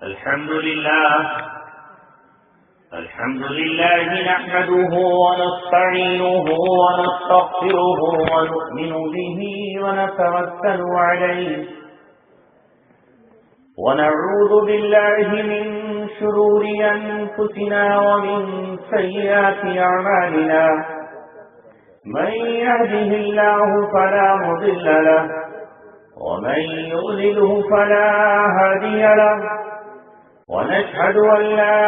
الحمد لله نحمده ونستعينه ونستغفره ونؤمن به ونتوكل عليه ونعوذ بالله من شرور أنفسنا ومن سيئات أعمالنا من يهده الله فلا مضل له ومن يضلله فلا هادي له ونشهد أن لا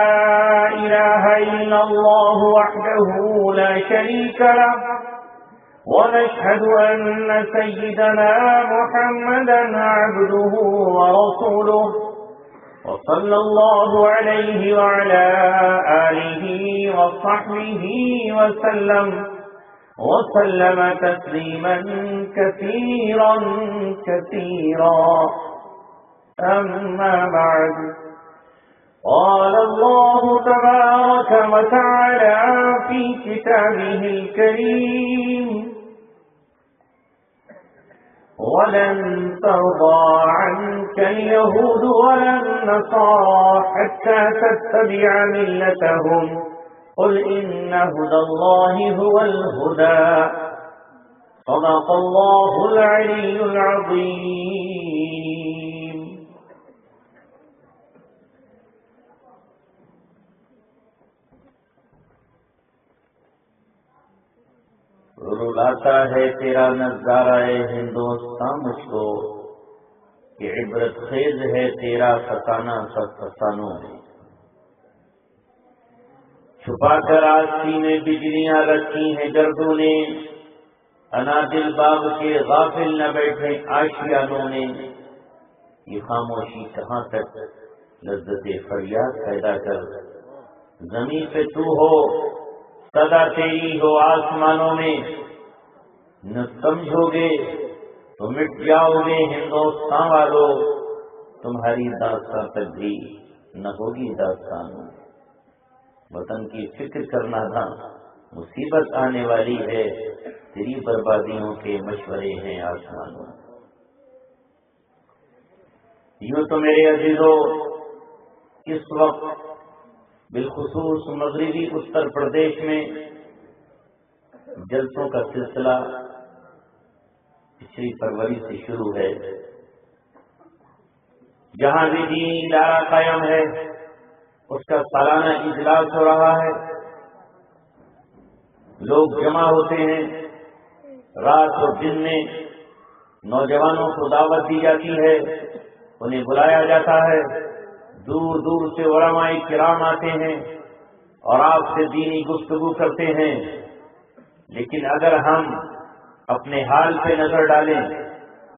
إله إلا الله وحده لا شريك له ونشهد أن سيدنا محمدا عبده ورسوله وصلى الله عليه وعلى آله وصحبه وسلم تسليما كثيرا أما بعد قال الله تبارك وتعالى في كتابه الكريم ولن ترضى عنك اليهود ولا النصارى حتى تتبع ملتهم قل إن هدى الله هو الهدى صدق الله العلي العظيم. رلاتا ہے تیرا نظارہ ہندوستان مجھ کو کہ عبرت خیز ہے تیرا فتانہ سب فسانوں میں. چھپا کر آستی میں بجلیاں رکھی ہیں گردوں نے انادل باغ کے غافل نہ بیٹھے آشیانوں نے. یہ خاموشی کہاں تک لذت فریاد پیدا کر زمین پہ تو ہو صدا تیری ہو آسمانوں میں. نہ سمجھو گے تو مٹ جاؤ گے ہندوستان والو تمہاری داستان تک بھی نہ ہوگی داستان. وطن کی فکر کرنا تھا مصیبت آنے والی ہے تیری بربادیوں کے مشورے ہیں آسمانوں. یوں تو میرے عزیزو اس وقت بالخصوص مغربی اتر پردیش میں جلسوں کا سلسلہ پچھلی فروری سے شروع ہے. جہاں بھی دینی ادارہ قائم ہے اس کا سالانہ اجلاس ہو رہا ہے. لوگ جمع ہوتے ہیں. رات اور دن میں نوجوانوں کو دعوت دی جاتی ہے, انہیں بلایا جاتا ہے. دور دور سے علماء کرام آتے ہیں اور آپ سے دینی گفتگو کرتے ہیں. لیکن اگر ہم اپنے حال پہ نظر ڈالیں,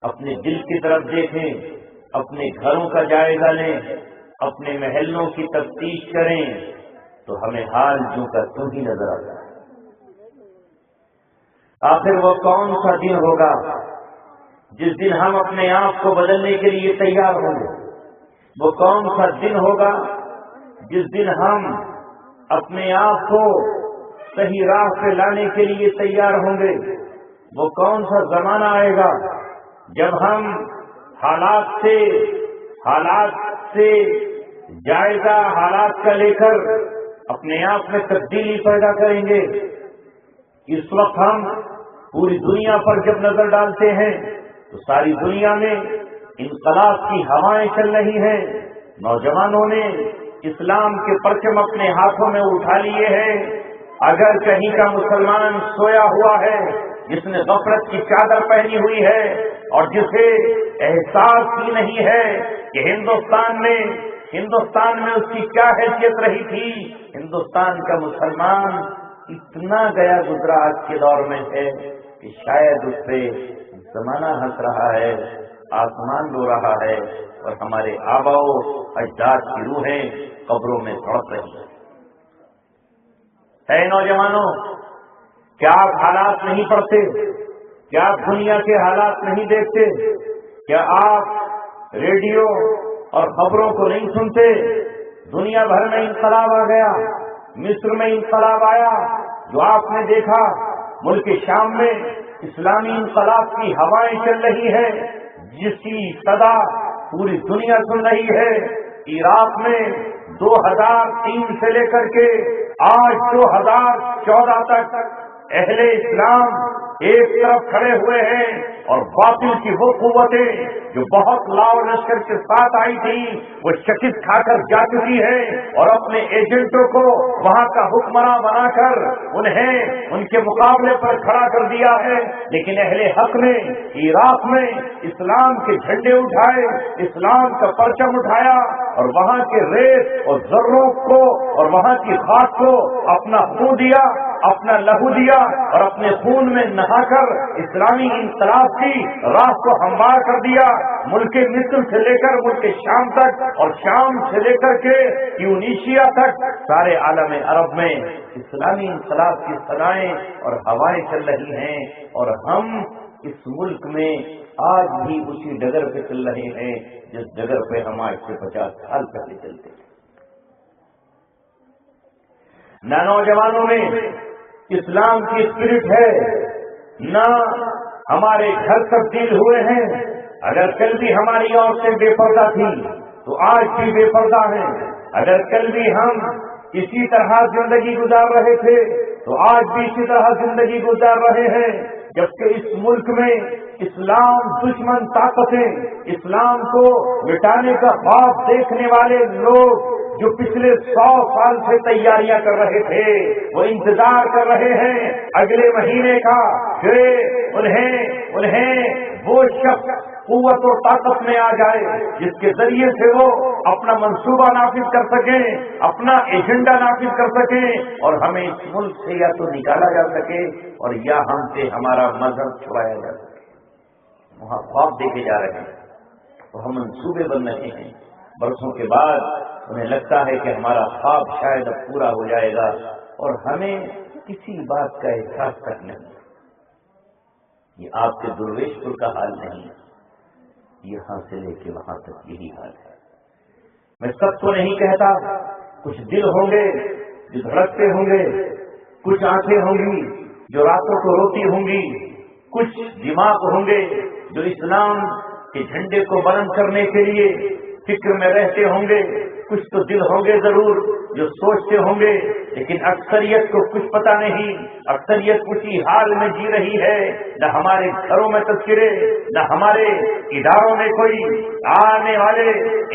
اپنے دل کی طرف دیکھیں, اپنے گھروں کا جائزہ لیں, اپنے محلوں کی تفتیش کریں تو ہمیں حال جو کا توں ہی نظر آتا ہے. آخر وہ کون سا دن ہوگا جس دن ہم اپنے آپ کو بدلنے کے لیے تیار ہوں گے؟ وہ کون سا دن ہوگا جس دن ہم اپنے آپ کو صحیح راہ پہ لانے کے لیے تیار ہوں گے؟ وہ کون سا زمانہ آئے گا جب ہم حالات سے جائزہ حالات کا لے کر اپنے آپ میں تبدیلی پیدا کریں گے؟ اس وقت ہم پوری دنیا پر جب نظر ڈالتے ہیں تو ساری دنیا میں انقلاب کی ہوائیں چل رہی ہیں. نوجوانوں نے اسلام کے پرچم اپنے ہاتھوں میں اٹھا لیے ہیں. اگر کہیں کا مسلمان سویا ہوا ہے جس نے غفلت کی چادر پہنی ہوئی ہے اور جسے احساس ہی نہیں ہے کہ ہندوستان میں اس کی کیا حیثیت رہی تھی, ہندوستان کا مسلمان اتنا گیا گزرا آج کے دور میں ہے کہ شاید اس پہ زمانہ ہنس رہا ہے, آسمان رو رہا ہے اور ہمارے آباؤ اجداد کی روحیں قبروں میں تڑپ رہی ہیں. اے نوجوانوں, کیا آپ حالات نہیں پڑھتے؟ کیا آپ دنیا کے حالات نہیں دیکھتے؟ کیا آپ ریڈیو اور خبروں کو نہیں سنتے؟ دنیا بھر میں انقلاب آ گیا. مصر میں انقلاب آیا جو آپ نے دیکھا. ملک شام میں اسلامی انقلاب کی ہوائیں چل رہی ہے جس کی صدا پوری دنیا سن رہی ہے. عراق میں 2003 سے لے کر کے آج 2014 تک اہل اسلام ایک طرف کھڑے ہوئے ہیں اور باطل کی وہ قوتیں جو بہت لاؤ لشکر کے ساتھ آئی تھی وہ شکست کھا کر جا چکی ہے اور اپنے ایجنٹوں کو وہاں کا حکمراں بنا کر انہیں ان کے مقابلے پر کھڑا کر دیا ہے. لیکن اہل حق نے عراق میں اسلام کے جھنڈے اٹھائے, اسلام کا پرچم اٹھایا اور وہاں کے ریت اور ذروں کو اور وہاں کی خاک کو اپنا خون دیا, اپنا لہو دیا اور اپنے خون میں نہا کر اسلامی انقلاب کی راہ کو ہموار کر دیا. ملک مصر سے لے کر ملک شام تک اور شام سے لے کر کے ٹیونیشیا تک سارے عالم عرب میں اسلامی انقلاب کی صدائیں اور ہوائیں چل رہی ہیں اور ہم اس ملک میں آج بھی اسی ڈگر پہ چل رہے ہیں جس ڈگر پہ ہم آج سے 50 سال پہلے چلتے ہیں. نہ نوجوانوں میں اسلام کی اسپرٹ ہے, نہ ہمارے گھر تبدیل ہوئے ہیں. اگر کل بھی ہماری عورتیں بے پردہ تھیں تو آج بھی بے پردہ ہیں. اگر کل بھی ہم اسی طرح زندگی گزار رہے تھے تو آج بھی اسی طرح زندگی گزار رہے ہیں. جبکہ اس ملک میں اسلام دشمن طاقتیں, اسلام کو مٹانے کا خواب دیکھنے والے لوگ جو پچھلے 100 سال سے تیاریاں کر رہے تھے وہ انتظار کر رہے ہیں اگلے مہینے کا کہ انہیں وہ شخص قوت اور طاقت میں آ جائے جس کے ذریعے سے وہ اپنا منصوبہ نافذ کر سکیں, اپنا ایجنڈا نافذ کر سکیں اور ہمیں اس ملک سے یا تو نکالا جا سکے اور یا ہم سے ہمارا مذہب چھڑایا جا سکے. وہاں خواب دیکھے جا رہے ہیں تو ہم منصوبے بن رہے ہیں. برسوں کے بعد انہیں لگتا ہے کہ ہمارا خواب شاید اب پورا ہو جائے گا اور ہمیں کسی بات کا احساس تک نہیں. یہ آپ کے درویش پور کا حال نہیں, یہاں سے لے کے وہاں تک یہی حال ہے. میں سب کو نہیں کہتا, کچھ دل ہوں گے جو دھڑکتے ہوں گے, کچھ آنکھیں ہوں گی جو راتوں کو روتی ہوں گی, کچھ دماغ ہوں گے جو اسلام کے جھنڈے کو بلند کرنے کے لیے فکر میں رہتے ہوں گے, کچھ تو دل ہوں گے ضرور جو سوچتے ہوں گے, لیکن اکثریت کو کچھ پتا نہیں. اکثریت اسی حال میں جی رہی ہے. نہ ہمارے گھروں میں تذکرے, نہ ہمارے اداروں میں کوئی آنے والے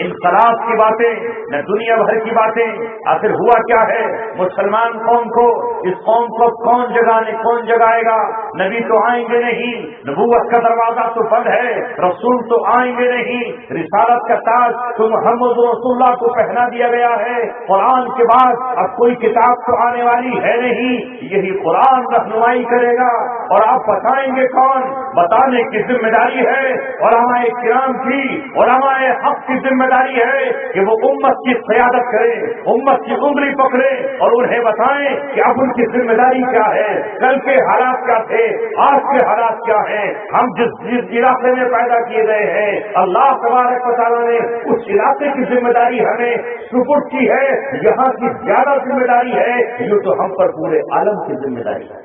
انقلاب کی باتیں, نہ دنیا بھر کی باتیں. آخر ہوا کیا ہے؟ مسلمان قوم کو, اس قوم کو کون جگائے گا؟ نبی تو آئیں گے نہیں, نبوت کا دروازہ تو بند ہے, رسول تو آئیں گے نہیں, رسالت کا تاج تو محمد رسول اللہ کو پہنا دیا گیا ہے. قرآن کے بعد اب کوئی کتاب تو آنے والی ہے نہیں, یہی قرآن رہنمائی کرے گا. اور آپ بتائیں گے کون؟ بتانے کی ذمہ داری ہے علماء کرام کی, علماء حق کی ذمہ داری ہے کہ وہ امت کی قیادت کریں, امت کی انگلی پکڑیں اور انہیں بتائیں کہ اب ان کی ذمہ داری کیا ہے, کل کے حالات کیا تھے, آج کے حالات کیا ہیں. ہم جس علاقے میں پیدا کیے گئے ہیں اللہ تبارک و تعالیٰ نے اس علاقے کی ذمہ داری ہمیں سپرد کی ہے. یہاں کی زیادہ ذمہ داری ہے, یہ تو ہم پر پورے عالم کی ذمہ داری ہے.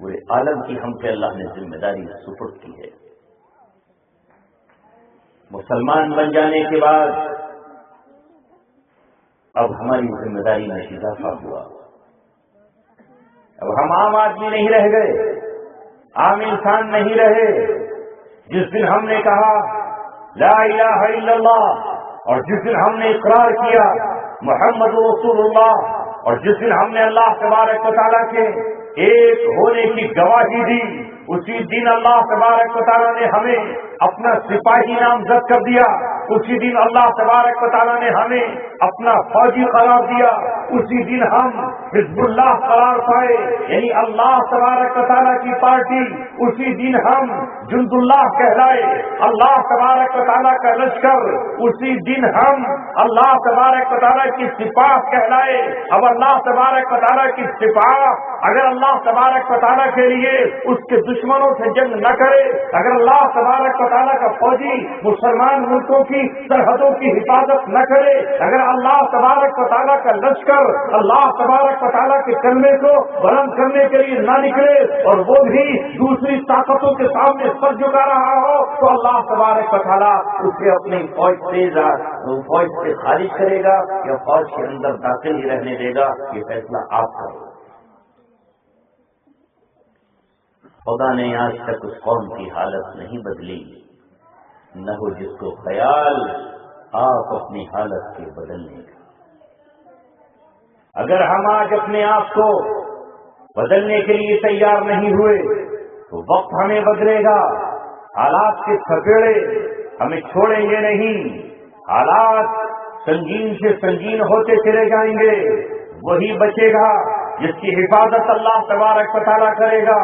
پورے عالم کی ہم پہ اللہ نے ذمہ داری سپرد کی ہے. مسلمان بن جانے کے بعد اب ہماری ذمہ داری میں اضافہ ہوا. اب ہم عام آدمی نہیں رہ گئے, عام انسان نہیں رہے. جس دن ہم نے کہا لا الہ الا اللہ, اور جس دن ہم نے اقرار کیا محمد رسول اللہ, اور جس دن ہم نے اللہ تبارک و تعالیٰ کے ایک ہونے کی گواہی دی, اسی دن اللہ تبارک و تعالیٰ نے ہمیں اپنا سپاہی نامزد کر دیا. اسی دن اللہ تبارک و تعالیٰ نے ہمیں اپنا فوجی قرار دیا. اسی دن ہم حزب اللہ قرار پائے, یعنی اللہ تبارک و تعالیٰ کی پارٹی. اسی دن ہم جند اللہ کہلائے, اللہ تبارک و تعالیٰ کا لشکر. اسی دن ہم اللہ تبارک و تعالیٰ کی سپاہ کہلائے. اب اللہ تبارک و تعالیٰ کی سپاہ اگر اللہ تبارک و تعالیٰ کے لیے اس کے دشمنوں سے جنگ نہ کرے, اگر اللہ تبارک و تعالیٰ کا فوجی مسلمان ملکوں کی سرحدوں کی حفاظت نہ کرے، اگر اللہ تبارک و تعالیٰ کا لشکر اللہ تبارک و تعالیٰ کے کلمے کو بلند کرنے کے لیے نہ نکلے اور وہ بھی دوسری طاقتوں کے سامنے سر جھکا رہا ہو، تو اللہ تبارک و تعالیٰ اسے اپنی فوج سے خارج کرے گا یا فوج کے اندر داخل ہی رہنے دے گا، یہ فیصلہ آپ کا ہوگا۔ خدا نے آج تک اس قوم کی حالت نہیں بدلی، نہ ہو جس کو خیال آپ اپنی حالت کے بدلنے کا۔ اگر ہم آج اپنے آپ کو بدلنے کے لیے تیار نہیں ہوئے تو وقت ہمیں بدلے گا، حالات کے تھپیڑے ہمیں چھوڑیں گے نہیں، حالات سنگین سے سنگین ہوتے چلے جائیں گے، وہی بچے گا جس کی حفاظت اللہ تبارک و تعالیٰ کرے گا،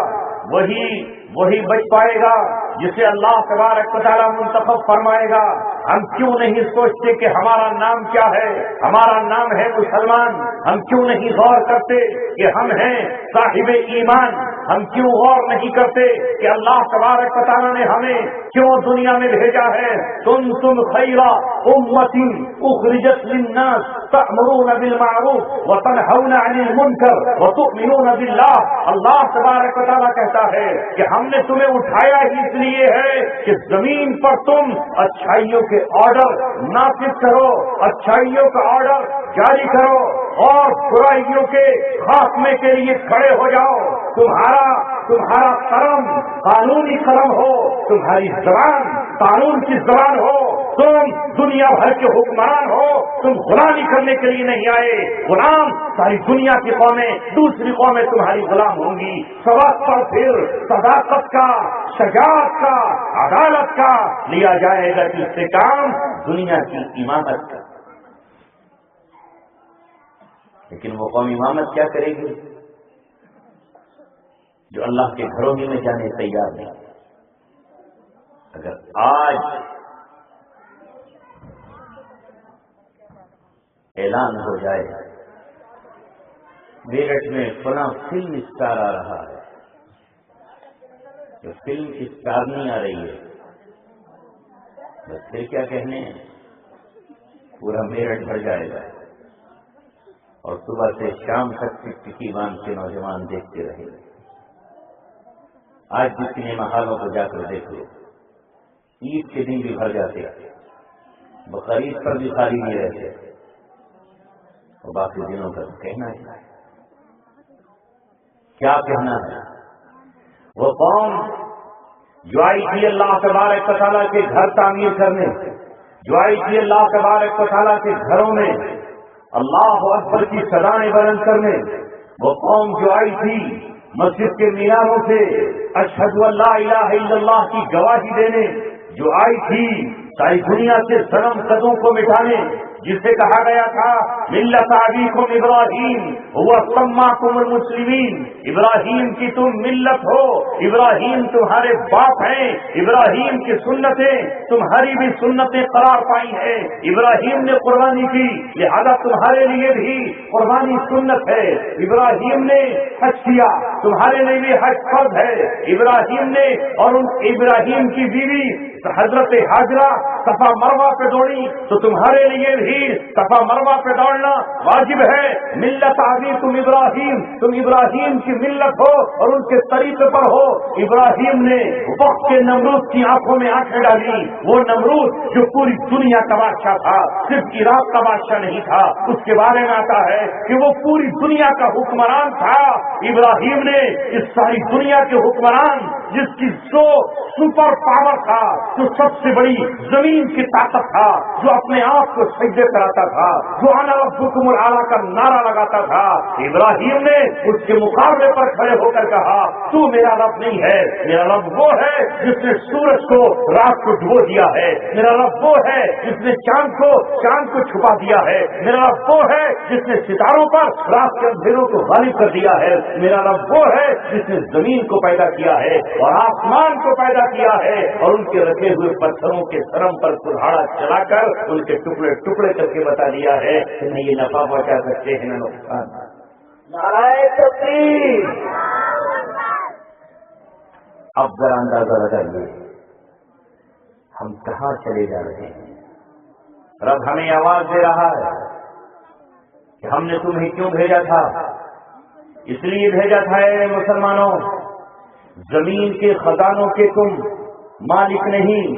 وہی بچ پائے گا جسے اللہ تبارک و تعالیٰ منتخب فرمائے گا۔ ہم کیوں نہیں سوچتے کہ ہمارا نام کیا ہے؟ ہمارا نام ہے مسلمان۔ ہم کیوں نہیں غور کرتے کہ ہم ہیں صاحب ایمان؟ ہم کیوں غور نہیں کرتے کہ اللہ تبارک و تعالیٰ نے ہمیں کیوں دنیا میں بھیجا ہے؟ تم خیر امتی اخرجت للناس تأمرون بالمعروف وتنہون عن المنکر وتؤمنون باللہ۔ اللہ تبارک و تعالیٰ کہتا ہے کہ ہم نے تمہیں اٹھایا ہی اس لیے ہے کہ زمین پر تم اچھائیوں کے آرڈر نافذ کرو، اچھائیوں کا آرڈر جاری کرو اور برائیوں کے خاتمے کے لیے کھڑے ہو جاؤ۔ تمہارا قلم قانونی قلم ہو، تمہاری زبان قانون کی زبان ہو، تم دنیا بھر کے حکمران ہو، تم غلامی کرنے کے لیے نہیں آئے۔ غلام ساری دنیا کی قومیں، دوسری قومیں تمہاری غلام ہوں گی۔ سبق پر پھر صداقت کا، شجاعت کا، عدالت کا لیا جائے گا کہ اس سے کام دنیا کی امامت کا۔ لیکن وہ قوم امامت کیا کرے گی جو اللہ کے گھروں میں جانے تیار نہیں؟ اگر آج اعلان ہو جائے میرٹھ میں فلاں فلم اسٹار آ رہا ہے، جو فلم اسٹار نہیں آ رہی ہے، بس پھر کیا کہنے ہیں، پورا میرٹھ بھر جائے گا اور صبح سے شام تک ٹکی باندھ کے نوجوان دیکھتے رہے گا۔ آج بھی سنیما ہالوں کو جا کر دیکھ لو، عید کے دن بھی بھر جاتے، بقرعید پر بھی خالی نہیں رہتے، اور باقی دنوں کا کہنا ہے کیا کہنا ہے؟ وہ قوم جو آئی تھی اللہ تبارک و تعالیٰ کے گھر تعمیر کرنے، جو آئی تھی اللہ تبارک و تعالیٰ کے گھروں میں اللہ اکبر کی صدائیں بلند کرنے، وہ قوم جو آئی تھی مسجد کے میناروں سے اشہد ان لا الہ الا اللہ کی گواہی دینے، جو آئی تھی ساری دنیا سے صنم قدوں کو مٹانے، جسے کہا گیا تھا ملت ابیکم ابراہیم هو سماکم المسلمین، ابراہیم کی تم ملت ہو، ابراہیم تمہارے باپ ہیں، ابراہیم کی سنتیں تمہاری بھی سنتیں قرار پائی ہیں، ابراہیم نے قربانی کی لہذا تمہارے لیے بھی قربانی سنت ہے، ابراہیم نے حج کیا تمہارے لیے بھی حج فرض ہے، ابراہیم نے اور ان ابراہیم کی بیوی حضرت ہاجرہ صفا مروہ پہ دوڑی تو تمہارے لیے بھی صفا مروہ پہ دوڑنا واجب ہے۔ ملت ابیکم ابراہیم، تم ابراہیم کی ملت ہو اور ان کے طریقے پر ہو۔ ابراہیم نے وقت کے نمرود کی آنکھوں میں آنکھیں ڈالی، وہ نمرود جو پوری دنیا کا بادشاہ تھا، صرف عراق کا بادشاہ نہیں تھا، اس کے بارے میں آتا ہے کہ وہ پوری دنیا کا حکمران تھا۔ ابراہیم نے اس ساری دنیا کے حکمران جس کی سپر پاور تھا، جو سب سے بڑی زمین کی طاقت تھا، جو اپنے آپ کو سجدے کراتا تھا، جو انا ربکم الاعلی کا نعرہ لگاتا تھا، ابراہیم نے اس کے مقابلے پر کھڑے ہو کر کہا تو میرا رب نہیں ہے، میرا رب وہ ہے جس نے سورج کو رات کو ڈبو دیا ہے، میرا رب وہ ہے جس نے چاند کو چھپا دیا ہے، میرا رب وہ ہے جس نے ستاروں پر رات کے اندھیروں کو غالب کر دیا ہے، میرا رب وہ ہے جس نے زمین کو پیدا کیا ہے اور آسمان کو پیدا کیا ہے اور ان کے رکھے ہوئے پتھروں کے سرم پر کلہاڑا چلا کر ان کے ٹکڑے ٹکڑے کر کے بتا دیا ہے کہ نہ یہ نفع پہنچا سکتے ہیں نہ نقصان۔ نعرہ تکبیر۔ اب ذرا اندازہ لگائیے ہم کہاں چلے جا رہے ہیں۔ رب ہمیں آواز دے رہا ہے کہ ہم نے تمہیں کیوں بھیجا تھا؟ اس لیے بھیجا تھا اے مسلمانوں، زمین کے خزانوں کے تم مالک نہیں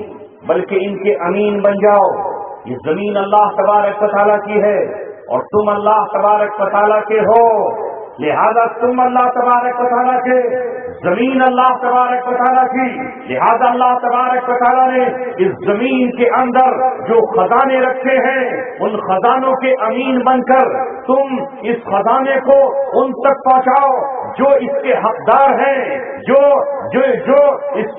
بلکہ ان کے امین بن جاؤ۔ یہ زمین اللہ تبارک و تعالیٰ کی ہے اور تم اللہ تبارک و تعالیٰ کے ہو، لہذا تم اللہ تبارک و تعالیٰ کے، زمین اللہ تبارک و تعالیٰ کی، لہذا اللہ تبارک و تعالیٰ نے اس زمین کے اندر جو خزانے رکھے ہیں ان خزانوں کے امین بن کر تم اس خزانے کو ان تک پہنچاؤ جو اس کے حقدار ہیں، جو اس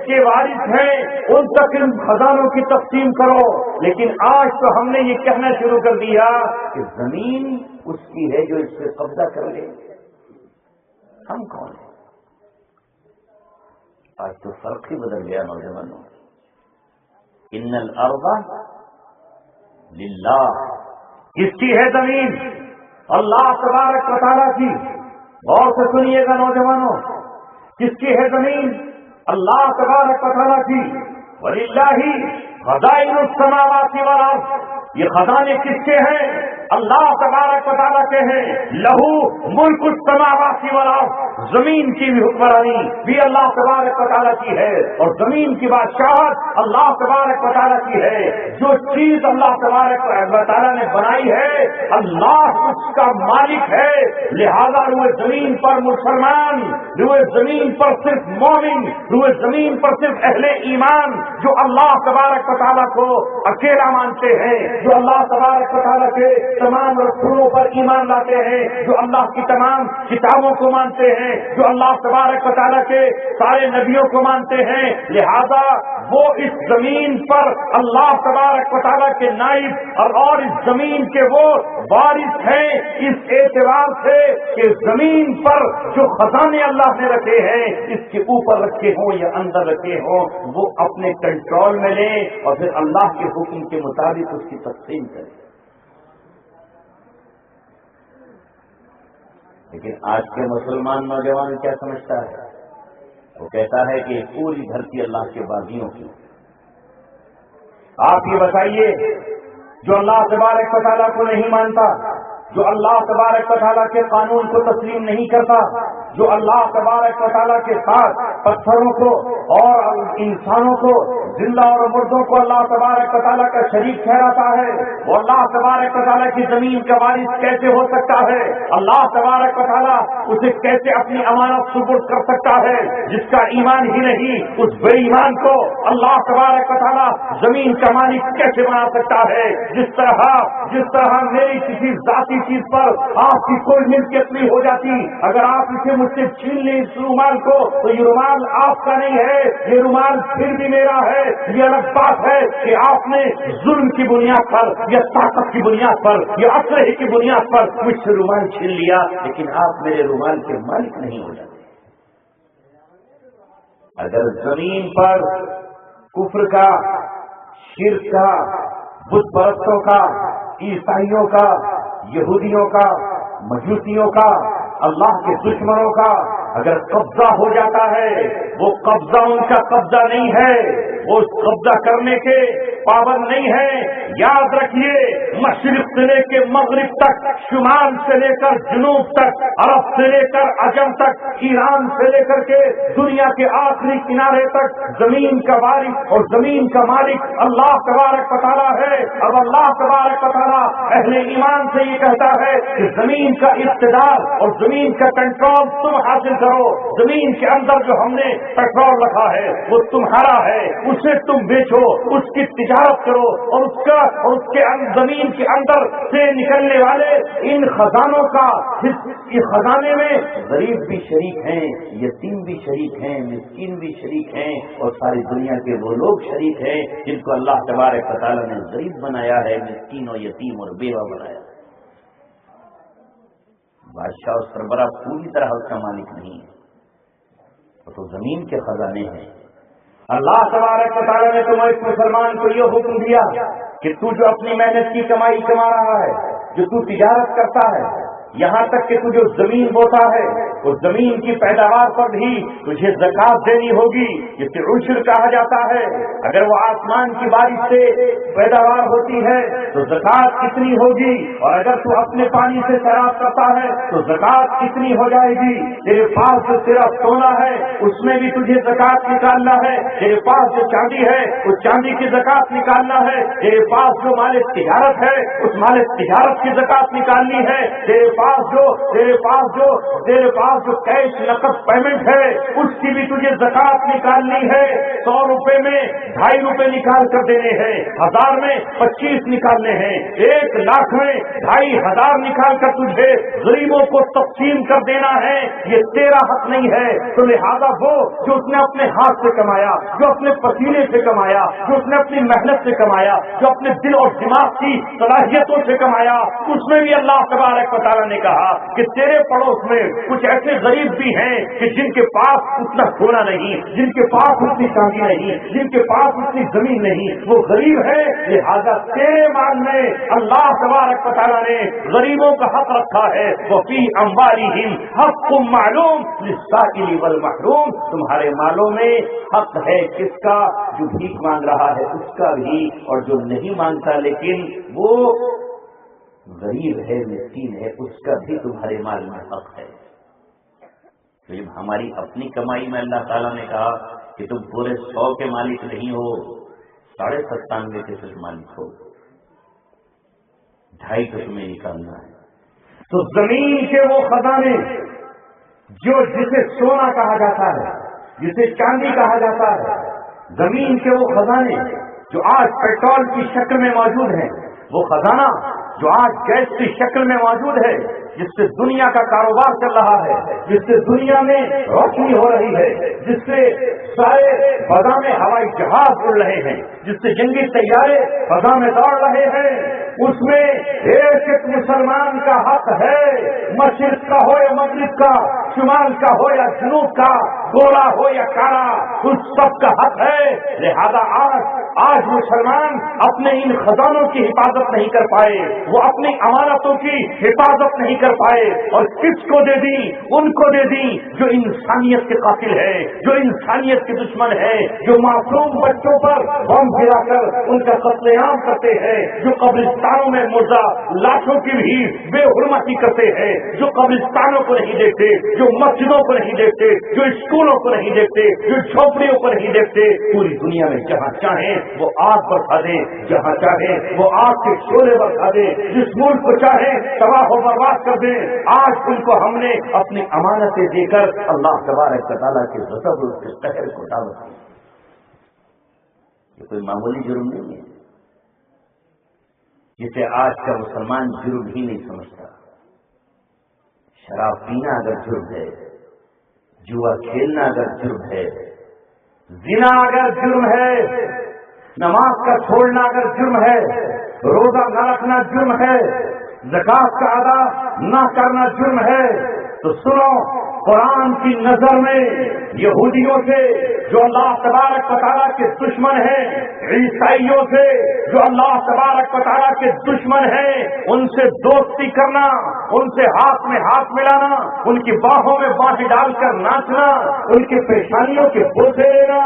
کے وارث ہیں، ان تک ان خزانوں کی تقسیم کرو۔ لیکن آج تو ہم نے یہ کہنا شروع کر دیا کہ زمین اس کی ہے جو اس پہ قبضہ کر لے۔ ہم کون ہیں؟ آج تو فرق ہی بدل گیا نوجوانوں۔ ان الارض للہ، کس کی ہے زمین؟ اللہ تبارک و تعالیٰ کی۔ غور سے سنیے گا نوجوانوں، کس کی ہے زمین؟ اللہ تبارک و تعالیٰ کی۔ وَلِلَّهِ خَزَائِنُ السَّمَاوَاتِ وَالْأَرْضِ، یہ خزانے کس کے ہیں؟ اللہ تبارک و تعالیٰ کے ہیں۔ لہو ملک السماوات والارض، زمین کی بھی حکمرانی بھی اللہ تبارک و تعالیٰ کی ہے اور زمین کی بادشاہت اللہ تبارک و تعالیٰ کی ہے۔ جو چیز اللہ تبارک و تعالیٰ نے بنائی ہے اللہ اس کا مالک ہے، لہذا روئے زمین پر مسلمان، روئے زمین پر صرف مومن، روئے زمین پر صرف اہل ایمان جو اللہ تبارک و تعالیٰ کو اکیلا مانتے ہیں، جو اللہ تبارک و تعالیٰ کے تمام رسولوں پر ایمان لاتے ہیں، جو اللہ کی تمام کتابوں کو مانتے ہیں، جو اللہ تبارک و تعالیٰ کے سارے نبیوں کو مانتے ہیں، لہذا وہ اس زمین پر اللہ تبارک و تعالیٰ کے نائب اور اس زمین کے وہ وارث ہیں، اس اعتبار سے کہ زمین پر جو خزانے اللہ نے رکھے ہیں اس کے اوپر رکھے ہوں یا اندر رکھے ہوں وہ اپنے کنٹرول میں لیں اور پھر اللہ کے حکم کے مطابق اس کی تقسیم کریں۔ لیکن آج کے مسلمان نوجوان کیا سمجھتا ہے؟ وہ کہتا ہے کہ پوری دھرتی اللہ کے باغیوں کی۔ آپ یہ بتائیے، جو اللہ تبارک و تعالیٰ کو نہیں مانتا، جو اللہ تبارک و تعالیٰ کے قانون کو تسلیم نہیں کرتا، جو اللہ تبارک و تعالیٰ کے ساتھ پتھروں کو اور انسانوں کو، زندہ اور مردوں کو اللہ تبارک و تعالیٰ کا شریک ٹھہراتا ہے، وہ اللہ تبارک و تعالیٰ کی زمین کا وارث کیسے ہو سکتا ہے؟ اللہ تبارک و تعالیٰ اسے کیسے اپنی امانت سپرد کر سکتا ہے؟ جس کا ایمان ہی نہیں، اس بے ایمان کو اللہ تبارک و تعالیٰ زمین کا مالک کیسے بنا سکتا ہے؟ جس طرح میری کسی ذاتی چیز پر آپ کی کوئی ملکیت نہیں ہو جاتی، اگر آپ اسے مجھ سے چھین لیں اس رومال کو تو یہ رومال آپ کا نہیں ہے، یہ رومال پھر بھی میرا ہے۔ یہ الگ بات ہے کہ آپ نے ظلم کی بنیاد پر یا طاقت کی بنیاد پر یا اسلحے کی بنیاد پر مجھ سے رومال چھین لیا، لیکن آپ میرے رومال کے مالک نہیں ہو جاتے۔ اگر زمین پر کفر کا، شرک کا، بت پرستوں کا، عیسائیوں کا، یہودیوں کا، مجوسیوں کا، اللہ کے دشمنوں کا اگر قبضہ ہو جاتا ہے، وہ قبضہ ان کا قبضہ نہیں ہے، وہ قبضہ کرنے کے پابند نہیں ہے۔ یاد رکھیے، مشرق سے لے کے مغرب تک، شمال سے لے کر جنوب تک، عرب سے لے کر عجم تک، ایران سے لے کر کے دنیا کے آخری کنارے تک زمین کا وارث اور زمین کا مالک اللہ تبارک و تعالیٰ ہے۔ اب اللہ تبارک و تعالیٰ اہل ایمان سے یہ کہتا ہے کہ زمین کا اقتدار اور زمین کا کنٹرول تم حاصل کرو، زمین کے اندر جو ہم نے پیٹرول رکھا ہے وہ تمہارا ہے، اسے تم بیچو، اس کی تجارت کرو اور اس کے زمین کے اندر سے نکلنے والے ان خزانوں کا، اس خزانے میں غریب بھی شریک ہیں، یتیم بھی شریک ہیں، مسکین بھی شریک ہیں اور ساری دنیا کے وہ لوگ شریک ہیں جن کو اللہ تبارک و تعالیٰ نے غریب بنایا ہے، مسکین اور یتیم اور بیوہ بنایا۔ بادشاہ اور سربراہ پوری طرح اس کا مالک نہیں ہے، وہ تو زمین کے خزانے ہیں۔ اللہ تبارک و تعالیٰ نے تمہیں اس مسلمان کو یہ حکم دیا کہ تو جو اپنی محنت کی کمائی کما رہا ہے، جو تو تجارت کرتا ہے، یہاں تک کہ تجھے زمین بوتا ہے اس زمین کی پیداوار پر بھی تجھے زکات دینی ہوگی، جسے عشر کہا جاتا ہے۔ اگر وہ آسمان کی بارش سے پیداوار ہوتی ہے تو زکات کتنی ہوگی، اور اگر تو اپنے پانی سے سیراب کرتا ہے تو زکات کتنی ہو جائے گی۔ تیرے پاس جو تیرا سونا ہے اس میں بھی تجھے زکات نکالنا ہے، تیرے پاس جو چاندی ہے اس چاندی کی زکات نکالنا ہے، تیرے پاس جو مال تجارت ہے اس مال تجارت کی زکات نکالنی ہے، تیرے پاس جو کیش نقد پیمنٹ ہے اس کی بھی تجھے زکات نکالنی ہے۔ 100 روپے میں 2.5 روپے نکال کر دینے ہیں، 1000 میں 25 نکالنے ہیں، 1 لاکھ میں 2500 نکال کر تجھے غریبوں کو تقسیم کر دینا ہے۔ یہ تیرا حق نہیں ہے، تو لہذا وہ جو اس نے اپنے ہاتھ سے کمایا، جو اپنے پسینے سے کمایا، جو اس نے اپنی محنت سے کمایا، جو اپنے دل اور دماغ کی صلاحیتوں سے کمایا، اس میں بھی اللہ تبارک و تعالیٰ نے کہا کہ تیرے پڑوس میں کچھ ایسے غریب بھی ہیں کہ جن کے پاس اتنا سونا نہیں، جن کے پاس اتنی چاندی نہیں، جن کے پاس اتنی زمین نہیں، وہ غریب ہے، لہذا تیرے مال میں اللہ تبارک و تعالیٰ نے غریبوں کا حق رکھا ہے۔ وفی اموالہم حق معلوم للسائل والمحروم، تمہارے مالوں میں حق ہے کس کا؟ جو بھیک مانگ رہا ہے اس کا بھی، اور جو نہیں مانگتا لیکن وہ غریب ہے، مسکین ہے، اس کا بھی تمہارے مال میں حق ہے۔ تو جب ہماری اپنی کمائی میں اللہ تعالیٰ نے کہا کہ تم پورے 100 کے مالک نہیں ہو، 97.5 کے صرف مالک ہو، 2.5 تو تمہیں نکالنا ہے۔ تو زمین کے وہ خزانے جسے سونا کہا جاتا ہے، جسے چاندی کہا جاتا ہے، زمین کے وہ خزانے جو آج پیٹرول کی شکل میں موجود ہیں، وہ خزانہ جو آج گیس کی شکل میں موجود ہے، جس سے دنیا کا کاروبار چل رہا ہے، جس سے دنیا میں روشنی ہو رہی ہے، جس سے سارے فضا میں ہوائی جہاز اڑ رہے ہیں، جس سے جنگی طیارے فضا میں دوڑ رہے ہیں، اس میں ایک مسلمان کا حق ہے، مشرق کا ہو یا مغرب کا، شمال کا ہو یا جنوب کا، گورا ہو یا کالا، اس سب کا حق ہے۔ لہذا آج مسلمان اپنے ان خزانوں کی حفاظت نہیں کر پائے، وہ اپنی امانتوں کی حفاظت نہیں کر پائے، اور کس کو دے دی؟ ان کو دے دی جو انسانیت کے قاتل ہے، جو انسانیت کے دشمن ہے، جو معصوم بچوں پر بم گرا کر ان کا قتل عام کرتے ہیں، جو قبرستانوں میں مردہ لاشوں کی بھی بے حرمتی کرتے ہیں، جو قبرستانوں کو نہیں دیکھتے، جو مسجدوں کو نہیں دیکھتے، جو اسکولوں کو نہیں دیکھتے، جو جھوپڑیوں کو نہیں دیکھتے، پوری دنیا میں جہاں چاہیں وہ آگ برسا دیں، جہاں چاہیں وہ آگ کے شعلے برسا دیں، جس ملک کو چاہیں تباہ و برباد کر دیں۔ آج ان کو ہم نے اپنی امانتیں دے کر اللہ تبارک و تعالیٰ کے غضب اور اس کے قہر کو دعوت دی۔ یہ کوئی معمولی جرم نہیں ہے جسے آج کا مسلمان جرم ہی نہیں سمجھتا۔ شراب پینا اگر جرم ہے، جوا کھیلنا اگر جرم ہے، زنا اگر جرم ہے، نماز کا چھوڑنا اگر جرم ہے، روزہ نہ رکھنا جرم ہے، زکات کا ادا نہ کرنا جرم ہے، تو سنو، قرآن کی نظر میں یہودیوں سے جو اللہ تبارک و تعالیٰ کے دشمن ہیں، عیسائیوں سے جو اللہ تبارک و تعالیٰ کے دشمن ہیں، ان سے دوستی کرنا، ان سے ہاتھ میں ہاتھ ملانا، ان کی باہوں میں باہیں ڈال کر ناچنا، ان کی پیشانیوں کے بوسے لینا،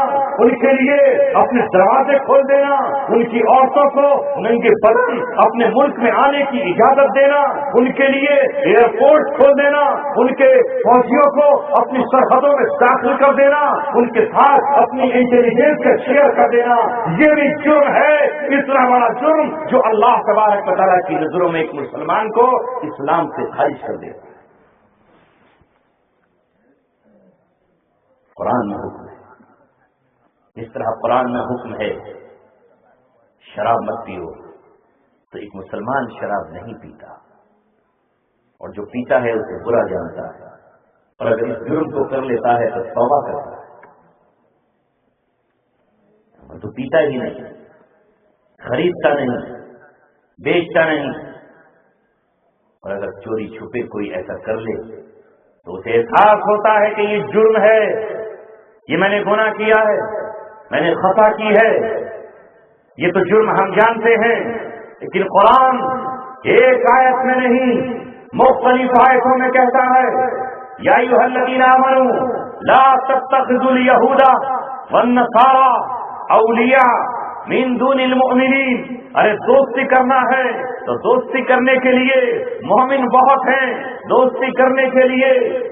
ان کے لیے اپنے دروازے کھول دینا، ان کی عورتوں کو ننگے بدن اپنے ملک میں آنے کی اجازت دینا، ان کے لیے ایئرپورٹ کھول دینا، ان کے فوجیوں کو اپنی سرحدوں میں داخل کر دینا، ان کے ساتھ اپنی انٹیلیجنس کا شیئر کر دینا، یہ بھی جرم ہے۔ اتنا بڑا جرم جو اللہ تبارک و تعالیٰ کی نظروں میں ایک مسلمان کو اسلام سے خارج کر دے۔ قرآن میں حکم ہے، اس طرح قرآن میں حکم ہے شراب مت پیو، تو ایک مسلمان شراب نہیں پیتا، اور جو پیتا ہے اسے برا جانتا ہے، اور اگر اس جرم کو کر لیتا ہے تو توبہ کرتا ہے۔ تو پیتا ہی نہیں، خریدتا نہیں، بیچتا نہیں، اور اگر چوری چھپے کوئی ایسا کر لے تو اسے احساس ہوتا ہے کہ یہ جرم ہے، یہ میں نے گناہ کیا ہے، میں نے خطا کی ہے، یہ تو جرم ہم جانتے ہیں، لیکن قرآن ایک آیت میں نہیں مختلف آیتوں میں کہتا ہے یا ایھا الذین آمنوا لا تتخذوا اليہود والنصارى اولیاء من دون المؤمنین. ارے دوستی کرنا ہے تو دوستی کرنے کے لیے مومن بہت ہیں، دوستی کرنے کے لیے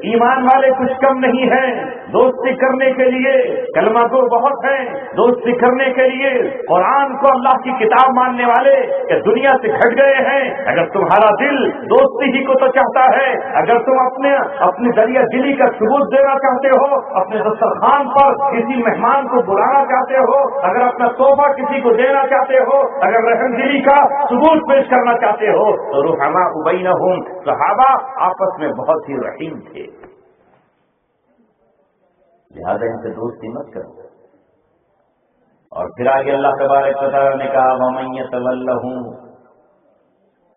ایمان والے کچھ کم نہیں ہیں، دوستی کرنے کے لیے کلمہ گو بہت ہیں، دوستی کرنے کے لیے قرآن کو اللہ کی کتاب ماننے والے کہ دنیا سے گھٹ گئے ہیں. اگر تمہارا دل دوستی ہی کو تو چاہتا ہے، اگر تم اپنی دریا دلی کا ثبوت دینا چاہتے ہو، اپنے دسترخوان پر کسی مہمان کو بلانا چاہتے ہو، اگر اپنا تحفہ کسی کو دینا چاہتے ہو، اگر رحم دلی کا ثبوت پیش کرنا چاہتے ہو تو رحماء بینہم، صحابہ آپس میں بہت ہی رحیم تھے، لہذا ان سے دوستی مت کرو. اور پھر آگے اللہ تبارک و تعالی نے کہا وَمَن يَتَوَلَّهُم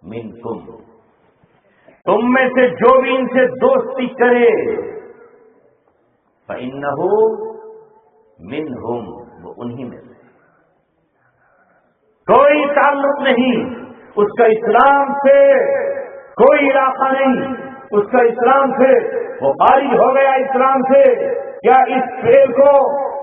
مِّنكُم، تم میں سے جو بھی ان سے دوستی کرے فَإِنَّهُ مِنْهُمْ، وہ انہی میں سے، کوئی تعلق نہیں اس کا اسلام سے، کوئی علاقہ نہیں اس کا اسلام سے، وہ خارج ہو گیا اسلام سے. کیا اس فعل کو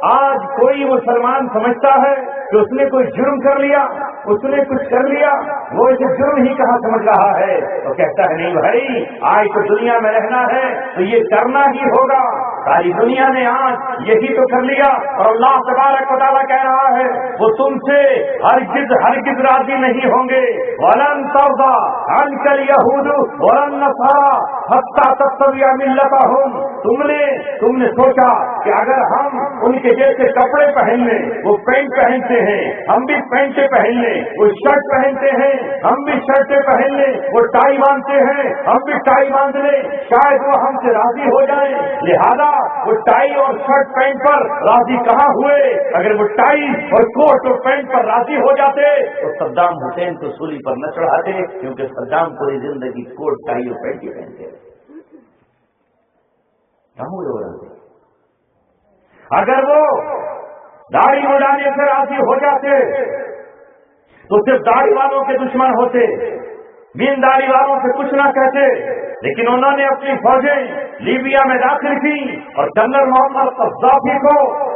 آج کوئی مسلمان سمجھتا ہے کہ اس نے کوئی جرم کر لیا، اس نے کچھ کر لیا، وہ اسے جرم ہی کہاں سمجھ رہا ہے؟ وہ کہتا ہے نہیں بھائی، آج تو دنیا میں رہنا ہے تو یہ کرنا ہی ہوگا. ساری دنیا نے آج یہی تو کر لیا، اور اللہ تبارک و تعالیٰ کہہ رہا ہے وہ تم سے ہرگز راضی نہیں ہوں گے. وَلَن تَرْضَىٰ عَنْكَ الْيَهُودُ وَلَا النَّصَارَىٰ حَتَّىٰ تَتَّبِعَ مِلَّتَهُمْ. تم نے سوچا کہ اگر ہم ان کے جیسے کپڑے پہن لیں، وہ پینٹ پہنتے ہیں ہم بھی پینٹیں پہن لیں، وہ شرٹ پہنتے ہیں ہم بھی شرٹیں پہن لیں، وہ ٹائی باندھتے ہیں ہم بھی ٹائی باندھ لیں، شاید وہ ہم سے راضی ہو جائیں. لہذا وہ ٹائی اور شرٹ پینٹ پر راضی کہاں ہوئے؟ اگر وہ ٹائی اور کوٹ اور پینٹ پر راضی ہو جاتے تو صدام حسین کو سولی پر نہ چڑھاتے، کیونکہ صدام پوری زندگی کوٹ ٹائی اور پینٹ ہی پہنتے رہے. کہاں ہوئے وہ راضی؟ اگر وہ داڑھی مڈانے سے راضی ہو جاتے تو صرف داڑھی والوں کے دشمن ہوتے، بین داڑھی والوں سے کچھ نہ کہتے. لیکن انہوں نے اپنی فوجیں لیبیا میں داخل کی اور جنرل محمد قذافی کو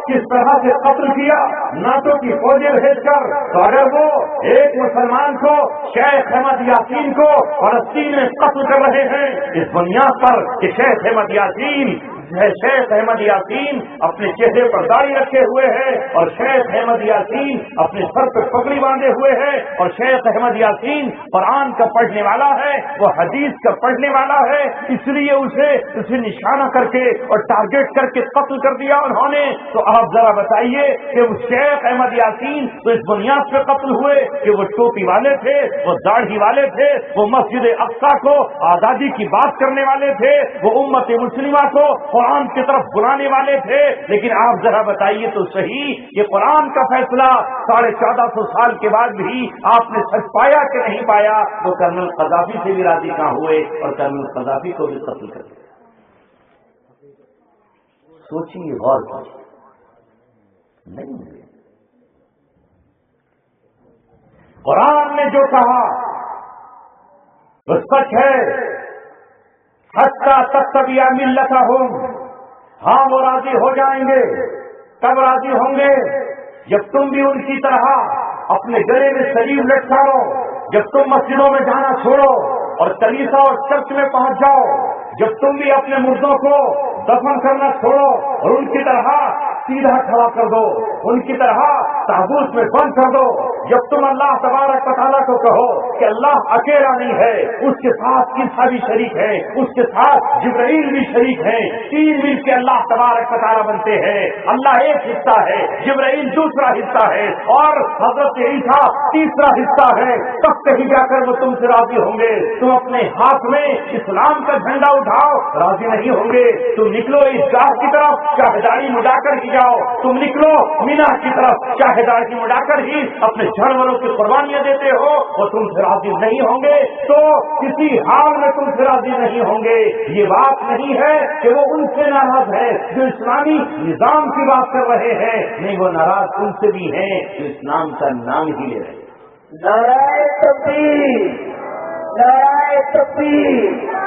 کس طرح سے قتل کیا ناٹو کی فوجیں بھیج کر. تو اگر وہ ایک مسلمان کو، شیخ احمد یاسین کو فلسطین میں قتل کر رہے ہیں اس بنیاد پر کہ شیخ احمد یاسین اپنے چہرے پر داڑھی رکھے ہوئے ہیں، اور شیخ احمد یاسین اپنے سر پہ پگڑی باندھے ہوئے ہیں، اور شیخ احمد یاسین قرآن کا پڑھنے والا ہے، وہ حدیث کا پڑھنے والا ہے، اس لیے اسے نشانہ کر کے اور ٹارگیٹ کر کے قتل کر دیا انہوں نے. تو آپ ذرا بتائیے کہ وہ شیخ احمد یاسین تو اس بنیاد پہ قتل ہوئے کہ وہ ٹوپی والے تھے، وہ داڑھی والے تھے، وہ مسجد اقصی کو آزادی کی بات کرنے والے تھے، وہ امت مسلمہ کو قرآن کی طرف بلانے والے تھے. لیکن آپ ذرا بتائیے تو صحیح یہ قرآن کا فیصلہ 1450 سال کے بعد بھی آپ نے سچ پایا کہ نہیں پایا؟ وہ کرنل قذافی سے بھی راضی کہاں ہوئے اور کرنل قذافی کو بھی قتل کر دیا. سوچیے، غور کیجیے. نہیں، قرآن نے جو کہا وہ سچ ہے. حتیٰ تتبع ملتہم، ہاں وہ راضی ہو جائیں گے. کب راضی ہوں گے؟ جب تم بھی ان کی طرح اپنے گلے میں شریف لٹکاؤ، جب تم مسجدوں میں جانا چھوڑو اور کلیسا اور چرچ میں پہنچ جاؤ، جب تم بھی اپنے مردوں کو دفن کرنا چھوڑو اور ان کی طرح سیدھا کھڑا کر دو، ان کی طرح تابوت میں بند کر دو. جب تم اللہ تبارک و تعالیٰ کو کہو کہ اللہ اکیلا نہیں ہے، اس کے ساتھ عیسیٰ بھی شریک ہے، اس کے ساتھ جبرائیل بھی شریک ہے، تین مل کے اللہ تبارک و تعالیٰ بنتے ہیں. اللہ ایک حصہ ہے، جبرائیل دوسرا حصہ ہے، اور حضرت عیسیٰ تیسرا حصہ ہے. تب کہیں جا کر وہ تم سے راضی ہوں گے. تم اپنے ہاتھ میں اسلام کا جھنڈا اٹھاؤ، راضی نہیں ہوں گے. تم نکلو اس گاہ کی طرف، چاہے داڑھی مڈا کر ہی جاؤ. تم نکلو مینا کی طرف، چاہے داڑھی مڈا کر ہی اپنے جانوروں کی قربانیاں دیتے ہو، وہ تم سے راضی نہیں ہوں گے. تو کسی حال میں تم سے راضی نہیں ہوں گے. یہ بات نہیں ہے کہ وہ ان سے ناراض ہے جو اسلامی نظام کی بات کر رہے ہیں، نہیں، وہ ناراض ان سے بھی ہیں جو اسلام کا نام ہی لے رہے ہیں. نعرہ تکبیر، نعرہ تکبیر.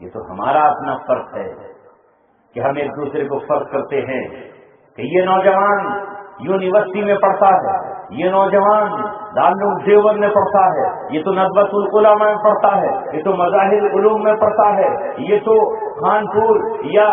یہ تو ہمارا اپنا فرق ہے کہ ہم ایک دوسرے کو فرق کرتے ہیں کہ یہ نوجوان یونیورسٹی میں پڑھتا ہے، یہ نوجوان دارالعلوم دیوبند میں پڑھتا ہے، یہ تو ندوۃ العلماء میں پڑھتا ہے، یہ تو مظاہر العلوم میں پڑھتا ہے، یہ تو خانپور یا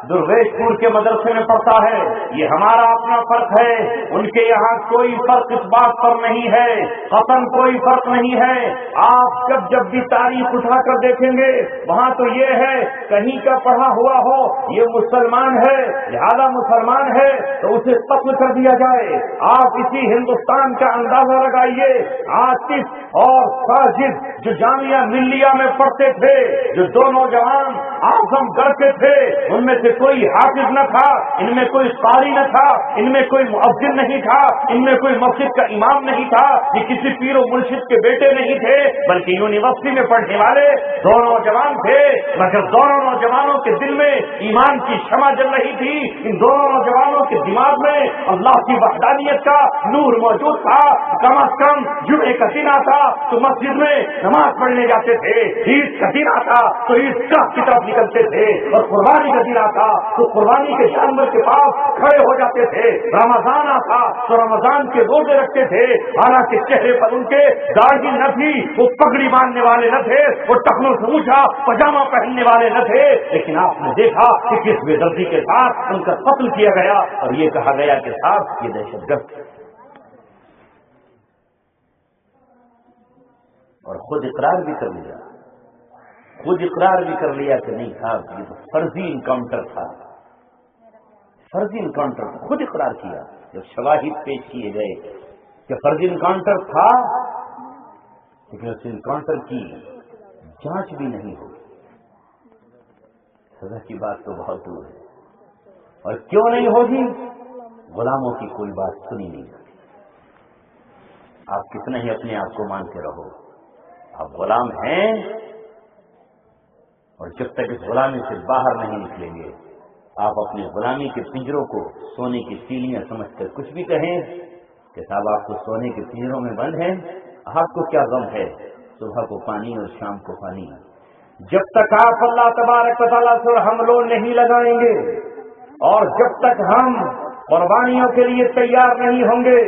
درویش پور کے مدرسے میں پڑھتا ہے. یہ ہمارا اپنا فرق ہے، ان کے یہاں کوئی فرق اس بات پر نہیں ہے، قطعاً کوئی فرق نہیں ہے. آپ جب بھی تاریخ اٹھا کر دیکھیں گے وہاں تو یہ ہے کہیں کا پڑھا ہوا ہو یہ مسلمان ہے لہذا مسلمان ہے تو اسے قتل کر دیا جائے. آپ اسی ہندوستان کا اندازہ لگائیے، عاطف اور ساجد جو جامعہ ملیہ میں پڑھتے تھے، جو دو نوجوان اعظم گڑھ کے تھے، ان میں سے کوئی حافظ نہ تھا، ان میں کوئی قاری نہ تھا، ان میں کوئی مؤذن نہیں تھا، ان میں کوئی مسجد کا امام نہیں تھا، یہ کسی پیر و مرشد کے بیٹے نہیں تھے، بلکہ یونیورسٹی میں پڑھنے والے دو نوجوان تھے. مگر دونوں نوجوانوں کے دل میں ایمان کی شمع جل رہی تھی، ان دونوں نوجوانوں کے دماغ میں اللہ کی وحدانیت کا نور موجود تھا. کم از کم جمعے کا دن آتا تو مسجد میں نماز پڑھنے جاتے تھے، عید کا دن آتا تو عید گاہ کی طرف نکلتے تھے، اور قربانی کا دن آتا تو قربانی کے جانور کے پاس کھڑے ہو جاتے تھے. رمضان آتا تو رمضان کے روزے رکھتے تھے، حالانکہ چہرے پر ان کے داڑھی نہ تھی، وہ پگڑی باندھنے والے نہ تھے، وہ ٹخنوں سے اونچا پاجامہ پہننے والے نہ تھے. لیکن آپ نے دیکھا کہ کس بے دردی کے ساتھ ان کا قتل کیا گیا، اور یہ کہا گیا کہ صاحب یہ دہشت گرد، اور خود اقرار بھی کر لیا، خود اقرار بھی کر لیا کہ نہیں صاحب یہ تو فرضی انکاؤنٹر تھا، فرضی انکاؤنٹر تھا. خود اقرار کیا. جب شواہد پیش کیے گئے کہ فرضی انکاؤنٹر تھا، لیکن اس انکاؤنٹر کی جانچ بھی نہیں ہوئی. سزا کی بات تو بہت دور ہے، اور کیوں نہیں ہوگی؟ غلاموں کی کوئی بات سنی نہیں جاتی. آپ کتنا ہی اپنے آپ کو مانتے رہو، آپ غلام ہیں، اور جب تک اس غلامی سے باہر نہیں نکلیں گے آپ اپنی غلامی کے پنجروں کو سونے کی سیلیاں سمجھ کر کچھ بھی کہیں کہ صاحب آپ کو سونے کے پنجروں میں بند ہیں، آپ کو کیا غم ہے، صبح کو پانی اور شام کو پانی. جب تک آپ اللہ تبارک و تعالیٰ سے ہم لوگ نہیں لگائیں گے، اور جب تک ہم قربانیوں کے لیے تیار نہیں ہوں گے،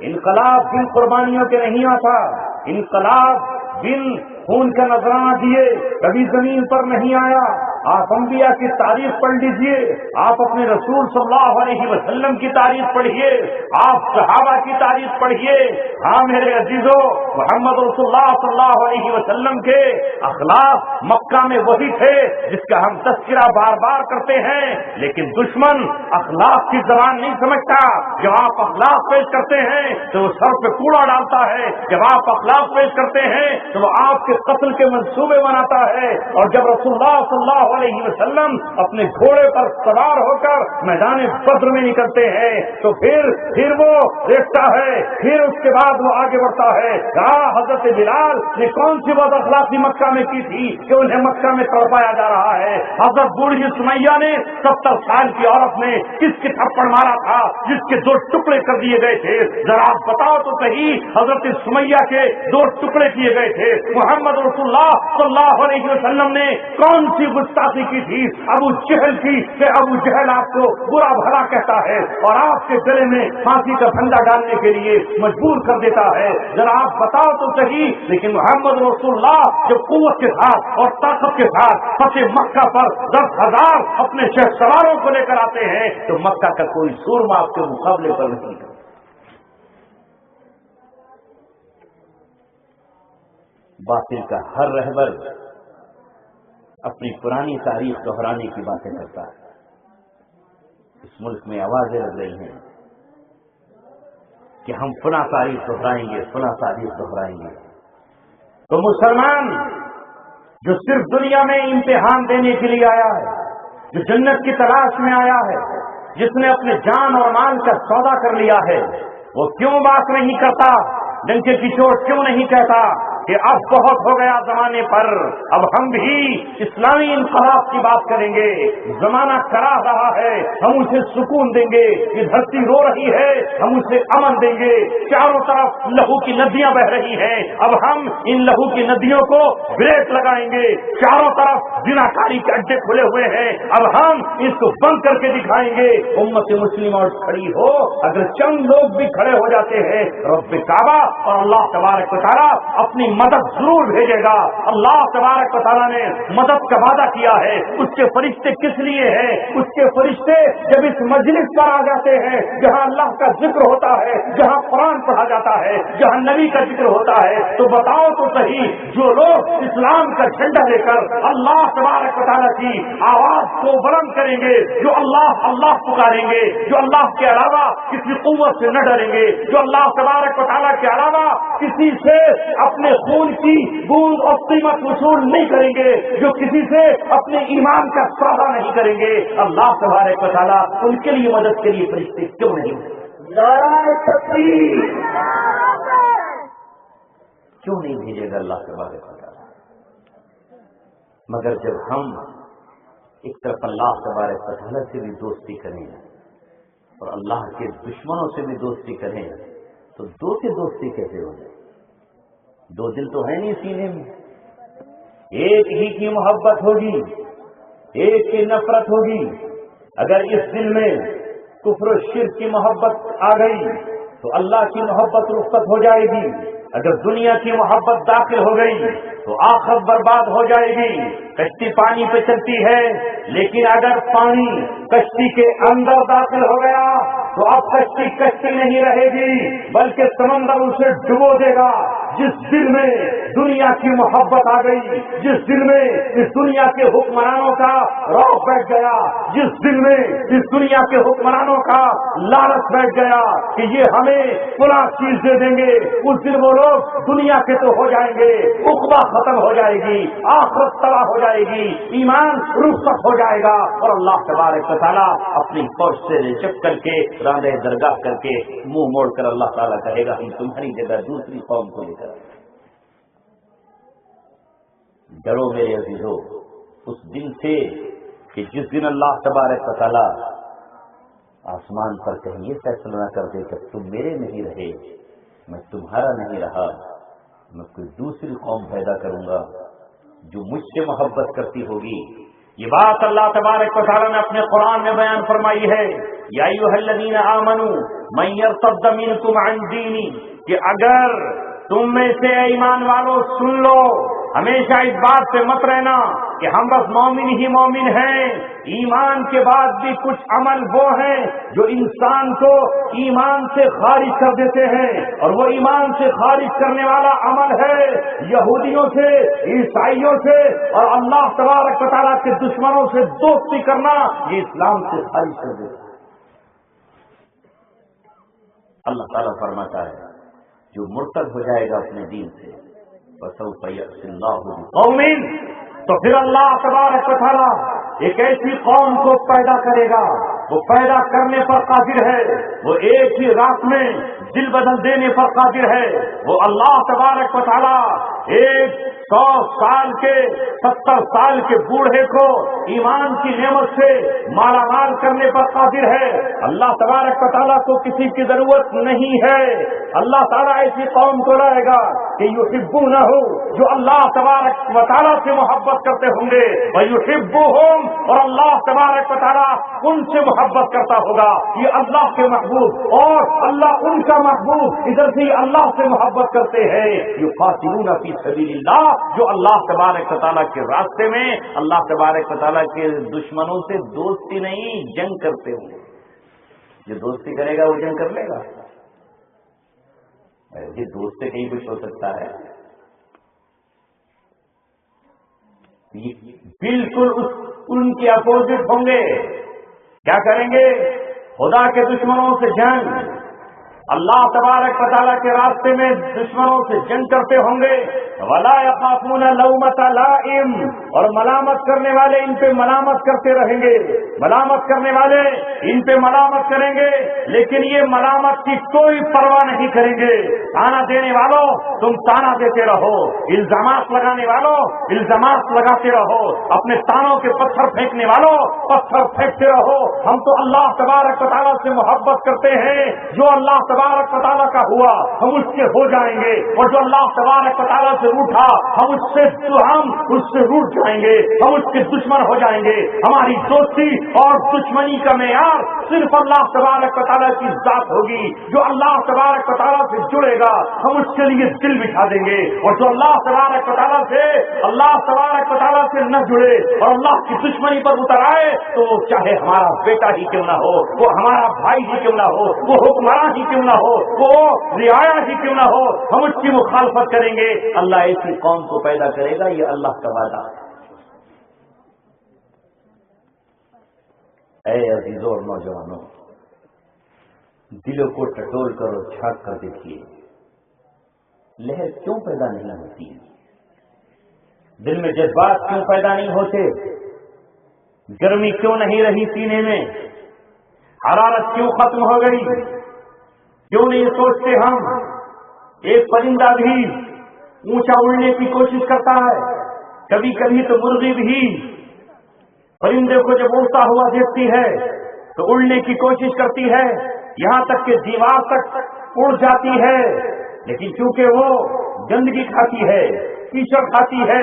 انقلاب بن قربانیوں کے نہیں آتا، انقلاب بن خون کا نذرانہ دیے کبھی زمین پر نہیں آیا. آپ انبیاء کی تاریخ پڑھ لیجئے، آپ اپنے رسول صلی اللہ علیہ وسلم کی تاریخ پڑھیے، آپ صحابہ کی تاریخ پڑھیے. ہاں میرے عزیزو، محمد رسول اللہ صلی اللہ علیہ وسلم کے اخلاق مکہ میں وہی تھے جس کا ہم تذکرہ بار بار کرتے ہیں، لیکن دشمن اخلاق کی زبان نہیں سمجھتا. جب آپ اخلاق پیش کرتے ہیں تو وہ سر پہ کوڑا ڈالتا ہے، جب آپ اخلاق پیش کرتے ہیں تو وہ آپ کے قتل کے منصوبے بناتا ہے. اور جب رسول اللہ صلی اللہ علیہ وسلم اپنے گھوڑے پر سوار ہو کر میدان بدر میں نکلتے ہیں تو پھر وہ دیکھتا ہے، پھر اس کے بعد وہ آگے بڑھتا ہے. کہا حضرت بلال نے کون سی بد اخلاقی مکہ میں کی تھی کہ انہیں مکہ میں تڑپایا جا رہا ہے؟ حضرت بوڑھی سمیہ نے 70 سال کی عورت نے کس کے تھپڑ مارا تھا جس کے 2 ٹکڑے کر دیے گئے تھے؟ ذرا آپ بتاؤ تو صحیح، حضرت سمیہ کے 2 ٹکڑے کیے گئے تھے. محمد رسول اللہ صلی اللہ علیہ وسلم نے کون سی گستاخی کی تھی؟ ابو جہل کی، کہ ابو جہل آپ کو برا بھلا کہتا ہے اور آپ کے گلے میں پھانسی کا پھندا ڈالنے کے لیے مجبور کر دیتا ہے. ذرا آپ بتاؤ تو صحیح. لیکن محمد رسول اللہ جو قوت کے ساتھ اور طاقت کے ساتھ فتح مکہ پر 10,000 اپنے شہ سواروں کو لے کر آتے ہیں تو مکہ کا کوئی سورما آپ کے مقابلے پر نہیں کرتا. باطل کا ہر رہبر اپنی پرانی تاریخ دہرانے کی باتیں کرتا ہے. اس ملک میں آوازیں لگ رہی ہیں کہ ہم فلاں تاریخ دہرائیں گے، فلاں تاریخ دہرائیں گے. تو مسلمان جو صرف دنیا میں امتحان دینے کے لیے آیا ہے، جو جنت کی تلاش میں آیا ہے، جس نے اپنے جان اور مال کا سودا کر لیا ہے، وہ کیوں بات نہیں کرتا؟ ڈنکے کی چوٹ کیوں نہیں کہتا کہ اب بہت ہو گیا زمانے پر، اب ہم بھی اسلامی انقلاب کی بات کریں گے، زمانہ کراہ رہا ہے، ہم اسے سکون دیں گے، یہ دھرتی رو رہی ہے، ہم اسے امن دیں گے، چاروں طرف لہو کی ندیاں بہ رہی ہیں، اب ہم ان لہو کی ندیوں کو بریک لگائیں گے، چاروں طرف زناکاری کے اڈے کھلے ہوئے ہیں، اب ہم اس کو بند کر کے دکھائیں گے۔ امت مسلمہ اور کھڑی ہو، اگر چند لوگ بھی کھڑے ہو جاتے ہیں، رب کعبہ اور اللہ تبارک و تعالیٰ اپنی مدد ضرور بھیجے گا۔ اللہ تبارک و تعالیٰ نے مدد کا وعدہ کیا ہے، اس کے فرشتے کس لیے ہیں؟ اس کے فرشتے جب اس مجلس پر آ جاتے ہیں جہاں اللہ کا ذکر ہوتا ہے، جہاں قرآن پڑھا جاتا ہے، جہاں نبی کا ذکر ہوتا ہے، تو بتاؤ تو صحیح، جو لوگ اسلام کا جھنڈا لے کر اللہ تبارک و تعالیٰ کی آواز کو بلند کریں گے، جو اللہ اللہ پکاریں گے، جو اللہ کے علاوہ کسی قوت سے نہ ڈریں گے، جو اللہ تبارک و تعالیٰ کے علاوہ کسی سے اپنے خون کی بوند اور قیمت وصول نہیں کریں گے، جو کسی سے اپنے ایمان کا سودا نہیں کریں گے، اللہ تبارک و تعالیٰ ان کے لیے مدد کے لیے فرشتے کیوں نہیں نعرہ تکبیر کیوں نہیں بھیجے گا اللہ تبارک و تعالیٰ؟ مگر جب ہم ایک طرف اللہ تبارک و تعالیٰ سے بھی دوستی کریں اور اللہ کے دشمنوں سے بھی دوستی کریں تو دو سے دوستی کیسے ہو جائے؟ دو دل تو ہے نہیں سینے میں، ایک ہی کی محبت ہوگی، ایک کی نفرت ہوگی۔ اگر اس دل میں کفر و شرک کی محبت آ گئی تو اللہ کی محبت رخصت ہو جائے گی، اگر دنیا کی محبت داخل ہو گئی تو آخرت برباد ہو جائے گی۔ کشتی پانی پہ چلتی ہے، لیکن اگر پانی کشتی کے اندر داخل ہو گیا تو اب کشتی کشتی نہیں رہے گی بلکہ سمندر اسے ڈبو دے گا۔ جس دل میں دنیا کی محبت آ گئی، جس دل میں اس دنیا کے حکمرانوں کا رعب بیٹھ گیا، جس دل میں اس دنیا کے حکمرانوں کا لالچ بیٹھ گیا کہ یہ ہمیں فلاں چیز دے دیں گے، اس دن وہ لوگ دنیا کے تو ہو جائیں گے، عقبہ ختم ہو جائے گی، آخرت تباہ ہو جائے گی، ایمان رخصت ہو جائے گا، اور اللہ تبارک و تعالیٰ اپنی فوج سے جب کر کے راندے درگاہ کر کے منہ موڑ کر اللہ تعالیٰ کہے گا ہم تمہاری جگہ دوسری قوم کو لے کر ڈرو میرے عزیزو اس دن سے کہ جس دن اللہ تبارک و تعالیٰ آسمان پر کہیں یہ فیصلہ نہ کر دے کہ تم میرے نہیں رہے، میں تمہارا نہیں رہا، میں کوئی دوسری قوم پیدا کروں گا جو مجھ سے محبت کرتی ہوگی۔ یہ بات اللہ تبارک و تعالیٰ نے اپنے قرآن میں بیان فرمائی ہے، یا ایھا الذین آمنوا من یرتد منکم عن دینی، کہ اگر تم میں سے ایمان والو سن لو، ہمیشہ اس بات سے مت رہنا کہ ہم بس مومن ہی مومن ہیں، ایمان کے بعد بھی کچھ عمل وہ ہیں جو انسان کو ایمان سے خارج کر دیتے ہیں، اور وہ ایمان سے خارج کرنے والا عمل ہے یہودیوں سے، عیسائیوں سے اور اللہ تبارک و تعالیٰ کے دشمنوں سے دوستی کرنا، یہ اسلام سے خارج کر دیتا ہے۔ اللہ تعالیٰ فرماتا ہے جو مرتد ہو جائے گا اپنے دین سے فسوف یأتی اللہ بقوم، تو پھر اللہ تبارک و تعالیٰ ایک ایسی قوم کو پیدا کرے گا، وہ پیدا کرنے پر قادر ہے، وہ ایک ہی رات میں دل بدل دینے پر قادر ہے، وہ اللہ تبارک و تعالیٰ 100 سال کے 70 سال کے بوڑھے کو ایمان کی نعمت سے مالا مال کرنے پر قادر ہے۔ اللہ تبارک و تعالیٰ کو کسی کی ضرورت نہیں ہے، اللہ تعالیٰ ایسی قوم کو لائے گا کہ یحبونہ، جو اللہ تبارک و تعالیٰ سے محبت کرتے ہوں گے، ویحبوہم، اور اللہ تبارک و تعالیٰ ان سے محبت کرتا ہوگا۔ یہ اللہ کے محبوب اور اللہ ان کا محبوب ادھر سے اللہ سے محبت کرتے ہیں۔ یقاتلون فی سبیل اللہ، جو اللہ تبارک و تعالیٰ کے راستے میں اللہ تبارک و تعالیٰ کے دشمنوں سے دوستی نہیں جنگ کرتے ہوں۔ جو دوستی کرے گا وہ جنگ کر لے گا؟ یہ دوست سے کہیں کچھ ہو سکتا ہے؟ بالکل ان کے اپوزٹ ہوں گے۔ کیا کریں گے؟ خدا کے دشمنوں سے جنگ، اللہ تبارک و تعالیٰ کے راستے میں دشمنوں سے جنگ کرتے ہوں گے. ولا یخافون لومۃ لائم، اور ملامت کرنے والے ان پہ ملامت کرتے رہیں گے، ملامت کرنے والے ان پہ ملامت کریں گے، لیکن یہ ملامت کی کوئی پرواہ نہیں کریں گے. تانا دینے والوں تم تانا دیتے رہو، الزامات لگانے والوں الزامات لگاتے رہو، اپنے تانوں کے پتھر پھینکنے والوں پتھر پھینکتے رہو. ہم تو اللہ تبارک و تعالیٰ سے محبت کرتے ہیں، جو اللہ تبارک و تعالیٰ کا ہوا ہم اس کے ہو جائیں گے، اور جو اللہ تبارک و تعالیٰ سے روٹا ہم اس سے روٹ جائیں گے، ہم اس کے دشمن ہو جائیں گے. ہماری دوستی اور دشمنی کا معیار صرف اللہ تبارک و تعالیٰ کی ذات ہوگی. جو اللہ تبارک و تعالیٰ سے جڑے گا ہم اس کے لیے دل بٹھا دیں گے، اور جو اللہ تبارک و تعالیٰ سے نہ جڑے اور اللہ کی دشمنی پر اتر آئے تو چاہے ہمارا بیٹا ہی کیوں نہ ہو، وہ ہمارا بھائی ہی کیوں نہ ہو، وہ حکمراں ہی کیوں نہ ہو، وہ رعایا ہی کیوں نہ ہو، ہم اس کی مخالفت کریں گے. اللہ ایسی قوم کو پیدا کرے گا، یہ اللہ کا وعدہ ہے. اے عزیزوں اور نوجوانوں، دلوں کو ٹٹول کر اور جھانک کر دیکھیے، لہر کیوں پیدا نہیں ہوتی؟ دل میں جذبات کیوں پیدا نہیں ہوتے؟ گرمی کیوں نہیں رہی سینے میں؟ حرارت کیوں ختم ہو گئی؟ کیوں نہیں سوچتے ہم؟ ایک پرندہ بھی اونچا اڑنے کی کوشش کرتا ہے، کبھی کبھی تو مرغی بھی پرندے کو جب اڑتا ہوا دیکھتی ہے تو اڑنے کی کوشش کرتی ہے، یہاں تک کہ دیوار تک اڑ جاتی ہے، لیکن چونکہ وہ گندگی کھاتی ہے، کیچڑ کھاتی ہے،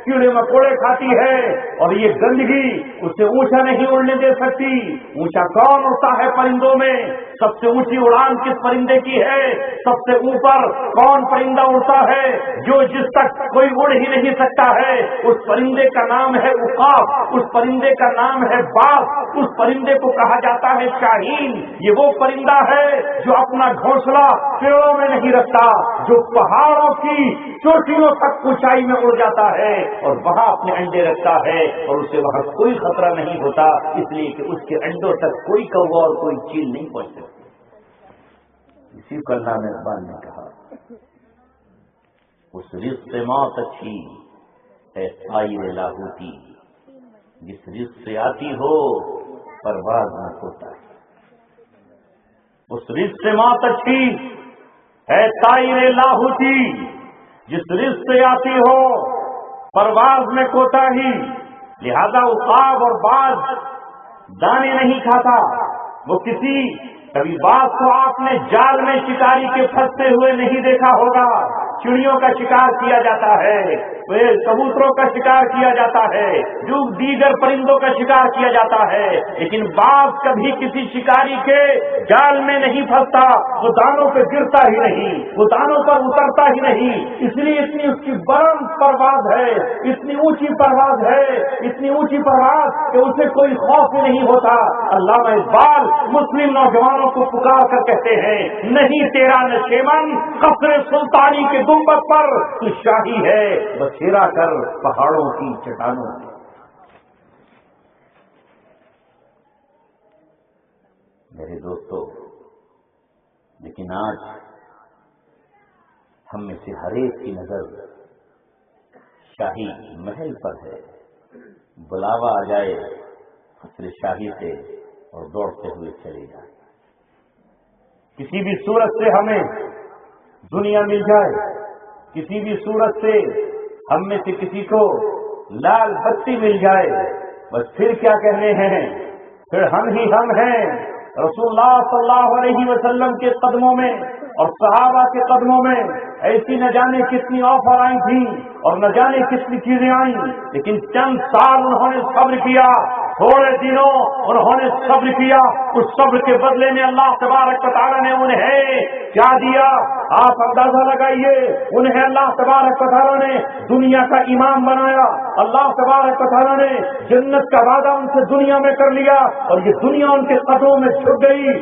کیڑے مکوڑے کھاتی ہے، اور یہ گندگی اسے اونچا نہیں اڑنے دے سکتی. اونچا کون اڑتا ہے پرندوں میں؟ سب سے اونچی اڑان کس پرندے کی ہے؟ سب سے اوپر کون پرندہ اڑتا ہے؟ جو جس تک کوئی اڑ ہی نہیں سکتا ہے. اس پرندے کا نام ہے عقاب، اس پرندے کا نام ہے باز، اس پرندے کو کہا جاتا ہے شاہین. یہ وہ پرندہ ہے جو اپنا گھونسلہ پیڑوں میں نہیں رکھتا، جو پہاڑوں کی چوٹیوں تک اونچائی میں اڑ جاتا ہے اور وہاں اپنے انڈے رکھتا ہے، اور اسے وہاں کوئی خطرہ نہیں ہوتا، اس لیے کہ اس کے انڈوں تک کوئی کوّا اور کوئی چیل نہیں پہنچ سکتی. اسی کو اللہ نے اقبال نے کہا، اس رزق سے موت اچھی ہے طائر لاہوتی، جس رزق سے آتی ہو پرواز نہ ہوتا ہے. اس رزق سے موت اچھی ہے طائر لاہوتی، جس رزق سے آتی ہو پرواز میں کوتاہی. لہذا عقاب اور باز دانے نہیں کھاتا. وہ کبھی باز کو آپ نے جال میں شکاری کے پھنستے ہوئے نہیں دیکھا ہوگا. چڑیوں کا شکار کیا جاتا ہے، کبوتروں کا شکار کیا جاتا ہے، جو دیگر پرندوں کا شکار کیا جاتا ہے، لیکن باز کبھی کسی شکاری کے جال میں نہیں پھنستا. وہ دانوں پہ گرتا ہی نہیں، وہ دانوں پر اترتا ہی نہیں. اس لیے اتنی اس کی بلند پرواز ہے، اتنی اونچی پرواز ہے، اتنی اونچی پرواز کہ اسے کوئی خوف ہی نہیں ہوتا. علامہ اقبال مسلم نوجوانوں کو پکار کر کہتے ہیں، نہیں تیرا نشیمن قصر سلطانی کے گنبد پر، تو شاہی ہے بسیرا کر پہاڑوں کی چٹانوں میں. میرے دوستو، لیکن آج ہم میں سے ہر ایک کی نظر شاہی محل پر ہے. بلاوا آ جائے قصر شاہی سے اور دوڑتے ہوئے چلے جائے. کسی بھی صورت سے ہمیں دنیا مل جائے، کسی بھی صورت سے ہم میں سے کسی کو لال بتی مل جائے، بس پھر کیا کہنے ہیں، پھر ہم ہی ہم ہیں. رسول اللہ صلی اللہ علیہ وسلم کے قدموں میں اور صحابہ کے قدموں میں ایسی نہ جانے کتنی آفر آئی تھی اور نہ جانے کتنی چیزیں آئیں، لیکن چند سال انہوں نے صبر کیا، تھوڑے دنوں انہوں نے صبر کیا. اس صبر کے بدلے میں اللہ تبارک و تعالیٰ نے انہیں کیا دیا؟ آپ اندازہ لگائیے، انہیں اللہ تبارک و تعالیٰ نے دنیا کا امام بنایا، اللہ تبارک و تعالیٰ نے جنت کا وعدہ ان سے دنیا میں کر لیا، اور یہ دنیا ان کے قدموں میں چھپ گئی۔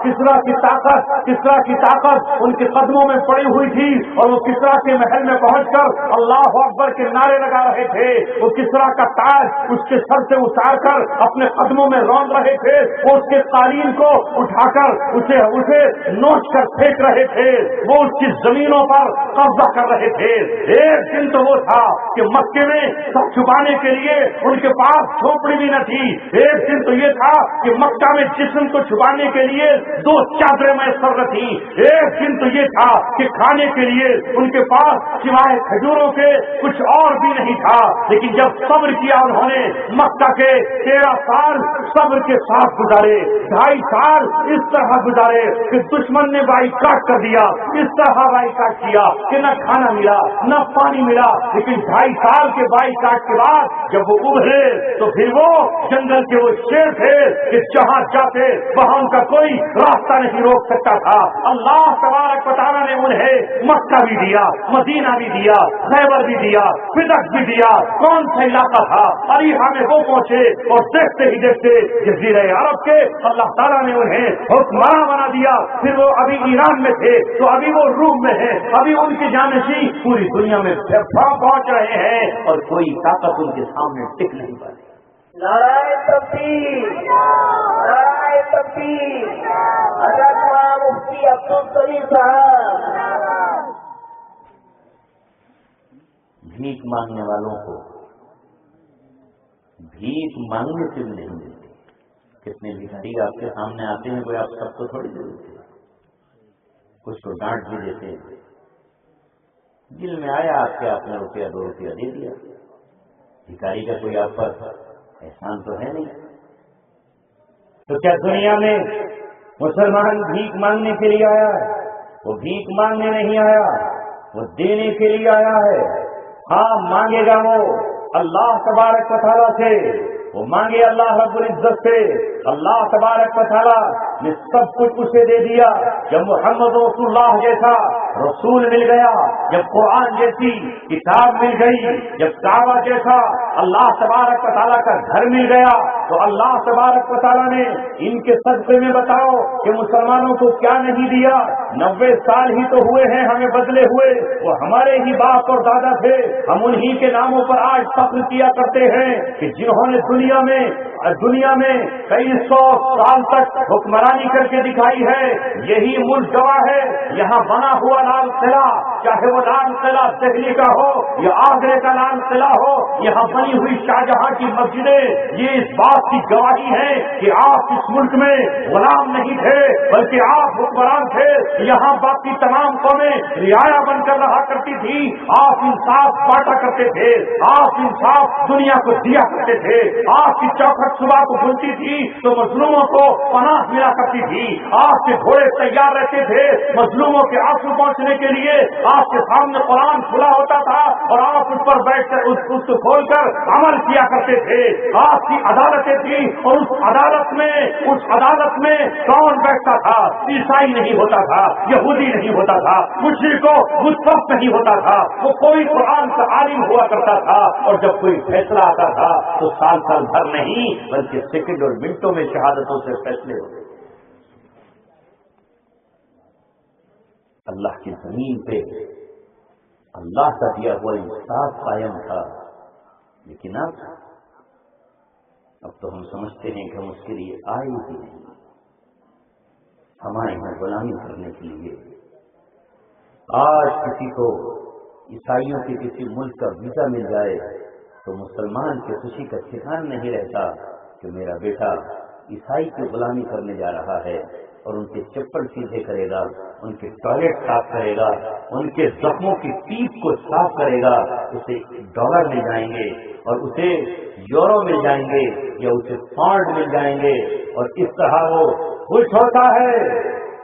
کسرا کی طاقت ان کے قدموں میں پڑی ہوئی تھی، اور وہ کسرا کے محل میں پہنچ کر اللہ اکبر کے نعرے لگا رہے تھے۔ وہ کسرا کا تاج اس کے سر سے اتار کر اپنے قدموں میں رون رہے تھے، وہ اس کے قالین کو اٹھا کر اسے نوچ کر پھینک رہے تھے، وہ اس کی زمینوں پر قبضہ کر رہے تھے۔ ایک دن تو وہ تھا کہ مکے میں سب چھپانے کے لیے ان کے پاس جھوپڑی بھی نہ تھی، ایک دن تو یہ تھا کہ مکہ میں جسم کو چھپانے کے لیے 2 چادریں میسر نہ تھی، ایک دن تو یہ تھا کہ کھانے کے لیے ان کے پاس سوائے کھجوروں کے کچھ اور بھی نہیں تھا۔ لیکن جب صبر کیا انہوں نے، مکہ کے 13 سال صبر کے ساتھ گزارے، 2.5 سال اس طرح گزارے کہ دشمن نے بائیکاٹ کر دیا، اس طرح بائیکاٹ کیا کہ نہ کھانا ملا نہ پانی ملا۔ لیکن 2.5 سال کے بائیکاٹ کے بعد جب وہ ابھرے تو پھر وہ جنگل کے وہ شیر تھے کہ جہاں جاتے وہاں ان کا کوئی راستہ نہیں روک سکتا تھا۔ اللہ تبارک و تعالیٰ نے انہیں مکہ بھی دیا، مدینہ بھی دیا، خیبر بھی دیا، فدق بھی دیا۔ کون سا علاقہ تھا؟ اریحا میں وہ پہنچے اور دیکھتے ہی دیکھتے جزیرہ عرب کے اللہ تعالیٰ نے انہیں حکمراں بنا دیا۔ پھر وہ ابھی ایران میں تھے تو ابھی وہ روم میں ہیں، ابھی ان کی جانشین پوری دنیا میں پہنچ رہے ہیں، اور کوئی طاقت ان کے سامنے ٹک نہیں پاتی۔ نعرہ تکبیر، نعرہ تکبیر، حضرت مولانا مفتی عبدالسلیم صاحب۔ بھیک مانگنے والوں کو بھیک مانگنے سے بھی نہیں ملتی۔ کتنے بھکاری آپ کے سامنے آتے ہیں، کوئی آپ سب کو تھوڑی دے دیتے، کچھ کو ڈانٹ بھی دیتے ہیں۔ دل میں آیا آپ کے، آپ نے روپیہ 2 روپیہ دے دیا، بھکاری کا کوئی آپ پر احسان تو ہے نہیں۔ تو کیا دنیا میں مسلمان بھیک مانگنے کے لیے آیا ہے؟ وہ بھیک مانگنے نہیں آیا، وہ دینے کے لیے آیا ہے۔ ہاں مانگے گا وہ اللہ تبارک و تعالیٰ سے، وہ مانگے اللہ رب العزت سے۔ اللہ تبارک و تعالیٰ نے سب کچھ اسے دے دیا۔ جب محمد رسول اللہ جیسا رسول مل گیا، جب قرآن جیسی کتاب مل گئی، جب کعبہ جیسا اللہ تبارک و تعالیٰ کا گھر مل گیا، تو اللہ تبارک و تعالیٰ نے ان کے صدقے میں بتاؤ کہ مسلمانوں کو کیا نہیں دیا۔ 90 سال ہی تو ہوئے ہیں ہمیں بدلے ہوئے، وہ ہمارے ہی باپ اور دادا تھے، ہم انہی کے ناموں پر آج فخر کیا کرتے ہیں کہ جنہوں نے دنیا میں کئی 100 سال تک حکمرانی کر کے دکھائی ہے۔ یہی ملک گواہ ہے، یہاں بنا ہوا لال قلعہ، چاہے وہ لال قلعہ دہلی کا ہو یا آگرے کا لال قلعہ ہو، یہاں بنی ہوئی شاہجہاں کی مسجدیں یہ اس بات کی گواہی ہے کہ آپ اس ملک میں غلام نہیں تھے بلکہ آپ حکمران تھے۔ یہاں باقی تمام قومیں رعایا بن کر رہا کرتی تھی، آپ انصاف بانٹا کرتے تھے، آپ انصاف دنیا کو دیا کرتے تھے، آپ کی چوکھٹ صبح کو کھلتی تھی تو مظلوموں کو پناہ ملا کرتی تھی، آپ کے گھوڑے تیار رہتے تھے مظلوموں کے آنسو پہنچنے کے لیے، آپ کے سامنے قرآن کھلا ہوتا تھا اور آپ اس پر بیٹھ کر اس کو کھول کر عمل کیا کرتے تھے۔ آپ کی عدالتیں تھیں اور اس عدالت میں کون بیٹھتا تھا؟ عیسائی نہیں ہوتا تھا، یہودی نہیں ہوتا تھا، مشرک متفق نہیں ہوتا تھا، وہ کوئی قرآن کا عالم ہوا کرتا تھا، اور جب کوئی فیصلہ آتا تھا تو سال بھر نہیں بلکہ سیکنڈ اور منٹوں میں شہادتوں سے فیصلے ہوتے۔ اللہ کی زمین پہ اللہ کا دیا ہوا انصاف قائم تھا، لیکن اب تو ہم سمجھتے ہیں کہ ہم اس کے لیے آئے ہی نہیں، ہمارے یہاں غلامی کرنے کے لیے۔ آج کسی کو عیسائیوں کے کسی ملک کا ویزا مل جائے تو مسلمان کی خوشی کا ٹھکانا نہیں رہتا کہ میرا بیٹا عیسائی کی غلامی کرنے جا رہا ہے، اور ان کے چپل سیدھے کرے گا، ان کے ٹوائلٹ صاف کرے گا، ان کے زخموں کی پیپ کو صاف کرے گا، اسے ڈالر مل جائیں گے اور اسے یورو مل جائیں گے یا اسے پاؤنڈ مل جائیں گے، اور اس طرح وہ خوش ہوتا ہے۔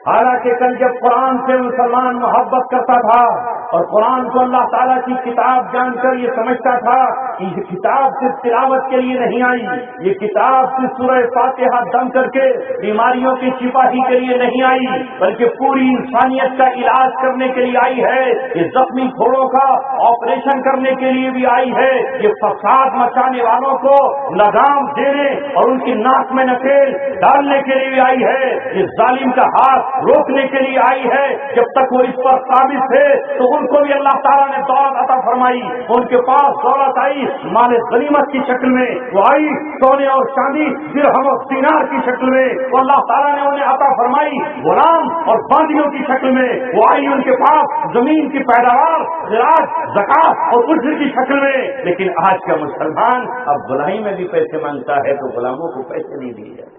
حالانکہ کل جب قرآن سے مسلمان محبت کرتا تھا اور قرآن کو اللہ تعالیٰ کی کتاب جان کر یہ سمجھتا تھا کہ یہ کتاب صرف تلاوت کے لیے نہیں آئی، یہ کتاب صرف سورہ فاتحہ دم کر کے بیماریوں کی شفا ہی کے لیے نہیں آئی، بلکہ پوری انسانیت کا علاج کرنے کے لیے آئی ہے، یہ زخمی گھوڑوں کا آپریشن کرنے کے لیے بھی آئی ہے، یہ فساد مچانے والوں کو لگام دینے اور ان کی ناک میں نکیل ڈالنے کے لیے بھی آئی ہے، یہ ظالم کا ہاتھ روکنے کے لیے آئی ہے، جب تک وہ اس پر قابض تھے تو ان کو بھی اللہ تعالیٰ نے دولت عطا فرمائی، ان کے پاس دولت آئی مال غنیمت کی شکل میں، وہ آئی سونے اور چاندی درہم اور دینار کی شکل میں، وہ اللہ تعالیٰ نے انہیں عطا فرمائی غلام اور باندیوں کی شکل میں، وہ آئی ان کے پاس زمین کی پیداوار خراج زکات اور اجر کی شکل میں۔ لیکن آج کا مسلمان اب غلامی میں بھی پیسے مانگتا ہے تو غلاموں کو پیسے نہیں دیے جاتے،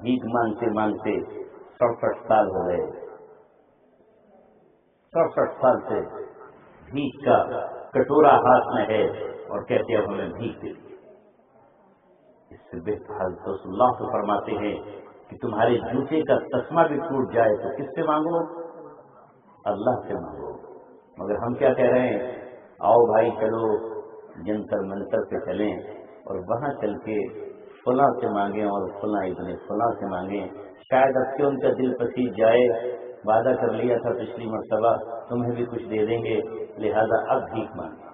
بھیک مانگتے مانگتے 67 سال ہو گئے، 67 سال سے بھیک کا کٹورا ہاتھ میں ہے اور کہتے ہیں ہمیں بھیک دے دی۔ اس سے بہتر حضرت اللہ تو فرماتے ہیں کہ تمہارے جوتے کا تسمہ بھی ٹوٹ جائے تو کس سے مانگو؟ اللہ سے مانگو۔ مگر ہم کیا کہہ رہے ہیں؟ آؤ بھائی چلو جنتر منتر پہ چلیں اور وہاں چل کے فلاں سے مانگیں اور فلاں ابن فلاں سے مانگیں، شاید اب سے ان کا دل پسیج جائے، وعدہ کر لیا تھا پچھلی مرتبہ تمہیں بھی کچھ دے دیں گے، لہذا اب بھیک مانگیں۔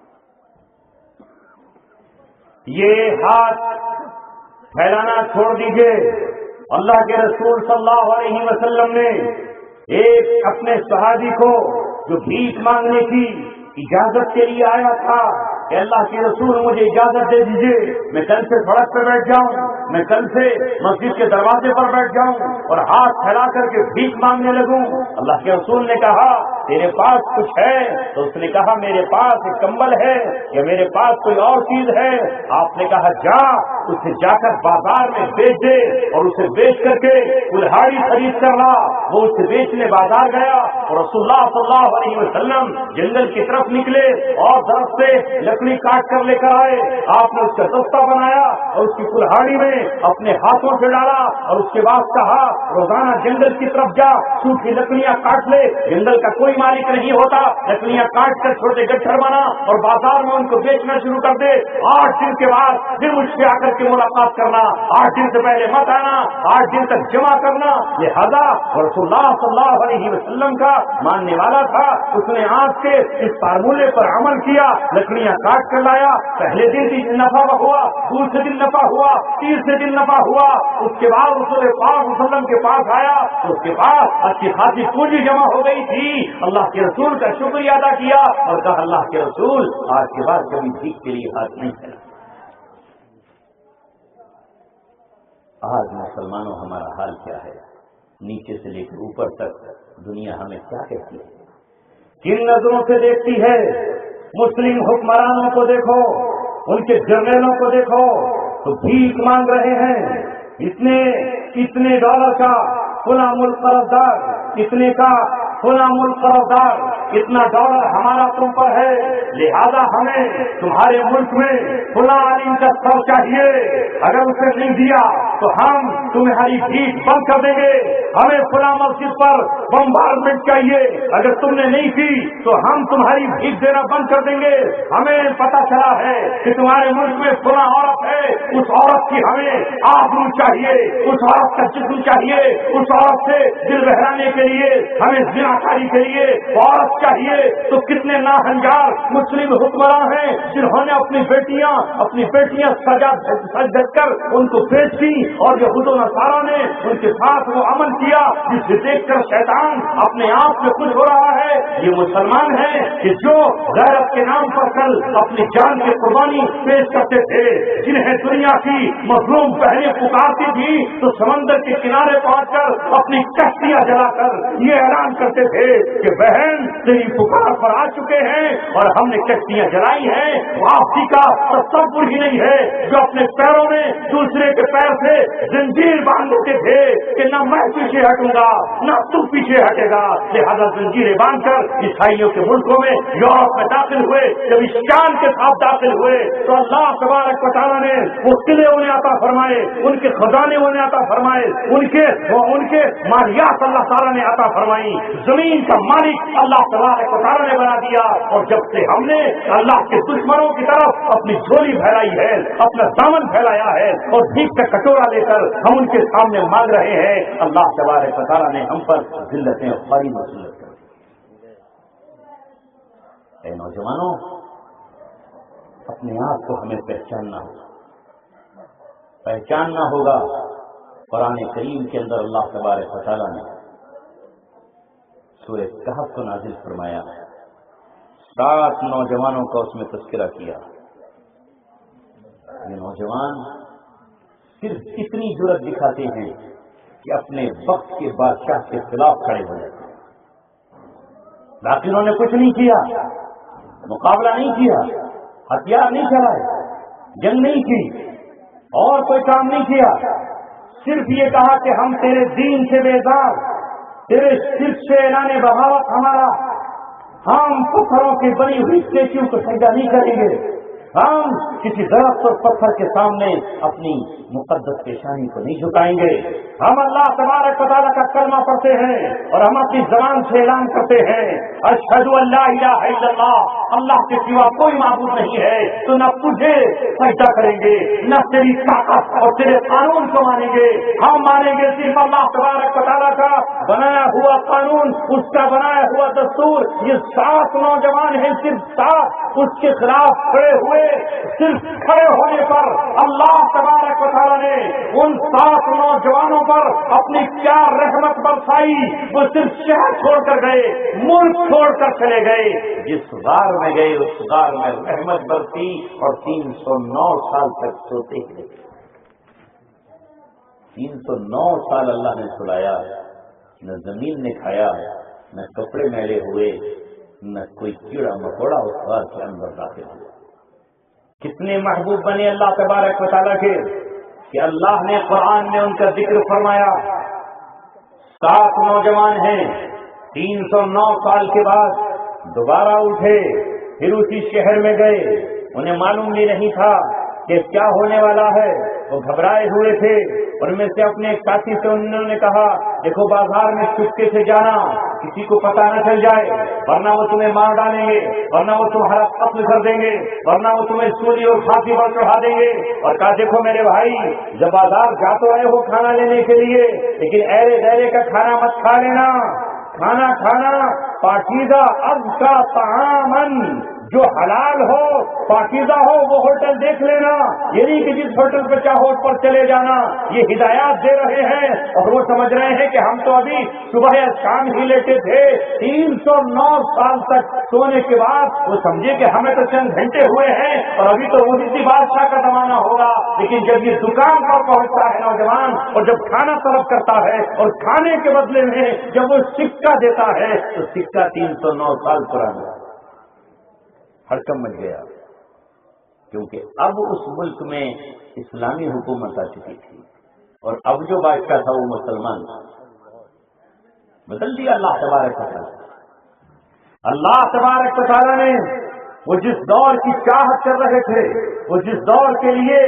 یہ ہاتھ پھیلانا چھوڑ دیجئے۔ اللہ کے رسول صلی اللہ علیہ وسلم نے ایک اپنے صحابی کو جو بھیک مانگنے کی اجازت کے لیے آیا تھا کہ اللہ کے رسول مجھے اجازت دے دیجئے، میں کل سے سڑک پہ بیٹھ جاؤں، میں کل سے مسجد کے دروازے پر بیٹھ جاؤں اور ہاتھ پھیلا کر کے بھیک مانگنے لگوں۔ اللہ کے رسول نے کہا تیرے پاس کچھ ہے؟ تو اس نے کہا میرے پاس ایک کمبل ہے یا میرے پاس کوئی اور چیز ہے۔ آپ نے کہا جا اسے جا کر بازار میں بیچ دے اور اسے بیچ کر کے کلہاڑی خرید کر لا۔ وہ اسے بیچنے بازار گیا اور رسول اللہ صلی اللہ علیہ وسلم جنگل کی طرف نکلے اور درخت سے لکڑی کاٹ کر لے کر آئے۔ آپ نے اس کا دستہ بنایا اور اس کی کلہاڑی میں اپنے ہاتھوں سے ڈالا اور اس کے بعد کہا روزانہ جنگل کی طرف جا، سوکھی لکڑیاں کاٹ لے، جنگل کا کوئی مالک نہیں ہوتا، لکڑیاں کاٹ کر چھوٹے گٹھر بنا اور بازار میں ان کو بیچنا شروع کر دے۔ 8 دن کے بعد پھر مجھ سے آ کر کے ملاقات کرنا، 8 دن سے پہلے مت آنا، 8 دن تک جمع کرنا۔ لہذا رسول اللہ صلی اللہ علیہ وسلم کا ماننے والا تھا، اس نے آج کے اس فارمولے پر عمل کیا، لکڑیاں کاٹ کر لایا، پہلے دن نفع ہوا، دوسرے دن نفع ہوا، تیسرے دن نفع ہوا، اس کے بعد رسول پاک صلی اللہ علیہ وسلم کے پاس آیا تو اس کے پاس اچھی خاصی پونجی جمع ہو گئی تھی۔ اللہ کے رسول کا شکریہ ادا کیا اور کہا اللہ کے رسول آج کے بعد کبھی بھیک کے لیے ہاتھ نہیں پھیلا۔ آج مسلمانوں ہمارا حال کیا ہے؟ نیچے سے لے کر اوپر تک دنیا ہمیں کیا کہتی ہے، کن نظروں سے دیکھتی ہے؟ مسلم حکمرانوں کو دیکھو، ان کے جرنیلوں کو دیکھو تو بھیک مانگ رہے ہیں، اتنے ڈالر کا فلاں ملک قرضدار، اتنے کا فلاں ملک قرضدار، اتنا ڈالر ہمارا تم پر ہے، لہذا ہمیں تمہارے ملک میں فلاں عالم کا سر چاہیے، اگر اسے نہیں دیا تو ہم تمہاری بھیک بند کر دیں گے، ہمیں فلاں مسجد پر بمبارمنٹ چاہیے، اگر تم نے نہیں کی تو ہم تمہاری بھیک دینا بند کر دیں گے، ہمیں پتا چلا ہے کہ تمہارے ملک میں فلاں عورت ہے، اس عورت کی ہمیں آبرو چاہیے، اس عورت کا جسم چاہیے، اس عورت سے دل بہلانے کے لیے ہمیں زناکاری کے لیے عورت چاہیے۔ تو کتنے ناہنجار مسلم حکمراں ہیں جنہوں نے اپنی بیٹیاں سج دھج کر ان کو بیچ دی، اور یہود و نصارہ نے ان کے ساتھ وہ عمل کیا جسے دیکھ کر شیطان اپنے آپ میں خوش ہو رہا ہے۔ یہ مسلمان ہیں کہ جو غیرت کے نام پر کل اپنی جان کی قربانی پیش کرتے تھے، جنہیں دنیا کی مظلوم بہنیں پکارتی تھی تو سمندر کے کنارے پہنچ کر اپنی کشتیاں جلا کر یہ اعلان کرتے تھے کہ بہن تیری پکار پر آ چکے ہیں اور ہم نے کشتیاں جلائی ہیں۔ واپسی کا تصور ہی نہیں ہے، جو اپنے پیروں میں دوسرے کے پیر سے زنجیر باندھ دیتے تھے کہ نہ میں پیچھے ہٹوں نہ تو پیچھے ہٹے گا. لہذا زنجیریں باندھ کر عیسائیوں کے ملکوں میں یورپ میں داخل ہوئے. جب اس شان کے ساتھ داخل ہوئے تو اللہ تبارک و تعالیٰ نے وہ قلعے انہیں عطا فرمائے, ان کے خزانے انہیں عطا فرمائے, ان کے مالیات اللہ تعالیٰ نے عطا فرمائی. زمین کا مالک اللہ تبارک و تعالیٰ نے بنا دیا. اور جب سے ہم نے اللہ کے دشمنوں کی طرف اپنی جھولی پھیلائی ہے, اپنا دامن پھیلایا ہے اور بھیک کا کٹورا لے کر ہم ان کے سامنے مانگ رہے ہیں, اللہ تبارک و تعالیٰ نے ہم پر ذلتیں بڑی مسلط کر دی. اے نوجوانوں, اپنے آپ کو ہمیں پہچاننا ہوگا. قرآن کریم کے اندر اللہ تبارک و تعالیٰ نے سورہ کہف کو نازل فرمایا, 7 نوجوانوں کا اس میں تذکرہ کیا. یہ نوجوان صرف اتنی جرأت دکھاتے ہیں کہ اپنے وقت کے بادشاہ کے خلاف کھڑے ہو جاتے ہیں. باقی انہوں نے کچھ نہیں کیا, مقابلہ نہیں کیا, ہتھیار نہیں چلائے, جنگ نہیں کی, اور کوئی کام نہیں کیا. صرف یہ کہا کہ ہم تیرے دین سے بیزار, تیرے شرک سے اعلان بغاوت ہمارا, ہم پتھروں کی بنی ہوئی اسٹیچو کو سجدہ نہیں کریں گے, ہم کسی درخت اور پتھر کے سامنے اپنی مقدس پیشانی کو نہیں جھکائیں گے. ہم اللہ تبارک و تعالیٰ کا کلمہ پڑھتے ہیں اور ہم اپنی زبان سے اعلان کرتے ہیں اشہد ان لا الہ الا اللہ, اللہ کے سوا کوئی معبود نہیں ہے. تو نہ تجھے سجدہ کریں گے, نہ تیری طاقت اور تیرے قانون کو مانیں گے. ہم مانیں گے صرف اللہ تبارک و تعالیٰ کا بنایا ہوا قانون, اس کا بنایا ہوا دستور. یہ 7 نوجوان ہیں, صرف 7. اس کے خلاف کھڑے ہوئے, صرف کھڑے ہونے پر اللہ تبارک و تعالیٰ نے ان 7 نوجوانوں پر اپنی کیا رحمت برسائی. وہ صرف شہر چھوڑ کر گئے, ملک چھوڑ کر چلے گئے. جس غار میں گئے اس غار میں رحمت برسی اور 309 سال تک سوتے گئے. 309 سال اللہ نے سلایا, نہ زمین نے کھایا, نہ کپڑے میلے ہوئے, نہ کوئی کیڑا مکوڑا اس غار کے اندر داخل ہوا. کتنے محبوب بنے اللہ تبارک و تعالیٰ کے کہ اللہ نے قرآن میں ان کا ذکر فرمایا. 7 نوجوان ہیں, 309 سال کے بعد دوبارہ اٹھے, پھر اسی شہر میں گئے. انہیں معلوم بھی نہیں تھا کہ کیا ہونے والا ہے. وہ گھبرائے ہوئے تھے. ان میں سے اپنے ایک ساتھی سے انہوں نے کہا دیکھو بازار میں چپکے سے جانا, کسی کو پتہ نہ چل جائے, ورنہ وہ تمہیں مار ڈالیں گے, ورنہ وہ تمہارا قتل کر دیں گے, ورنہ وہ تمہیں سولی اور پھانسی پر چڑھا دیں گے. اور کہا دیکھو میرے بھائی, جب بازار جا تو رہے ہو کھانا لینے کے لیے, لیکن ایرے گہرے کا کھانا مت کھا لینا. کھانا پاکیزہ ازکا طعامن, جو حلال ہو پاکیزہ ہو وہ ہوٹل دیکھ لینا. یہ نہیں کہ جس ہوٹل پہ چاہو اس پر چلے جانا. یہ ہدایات دے رہے ہیں اور وہ سمجھ رہے ہیں کہ ہم تو ابھی صبح یا شام ہی لیتے تھے. 309 سال تک سونے کے بعد وہ سمجھے کہ ہمیں تو چند گھنٹے ہوئے ہیں اور ابھی تو وہ کسی بادشاہ کا زمانہ ہوگا. لیکن جب یہ دکان پر پہنچتا ہے نوجوان اور جب کھانا طلب کرتا ہے اور کھانے کے بدلے میں جب وہ سکہ دیتا ہے تو سکہ 309 سال پرانا. ہڑکم مچ گیا, کیونکہ اب اس ملک میں اسلامی حکومت آ چکی تھی اور اب جو بادشاہ تھا وہ مسلمان. بدل دیا اللہ تبارک و تعالیٰ. اللہ تبارک و تعالیٰ نے وہ جس دور کی چاہت کر رہے تھے, وہ جس دور کے لیے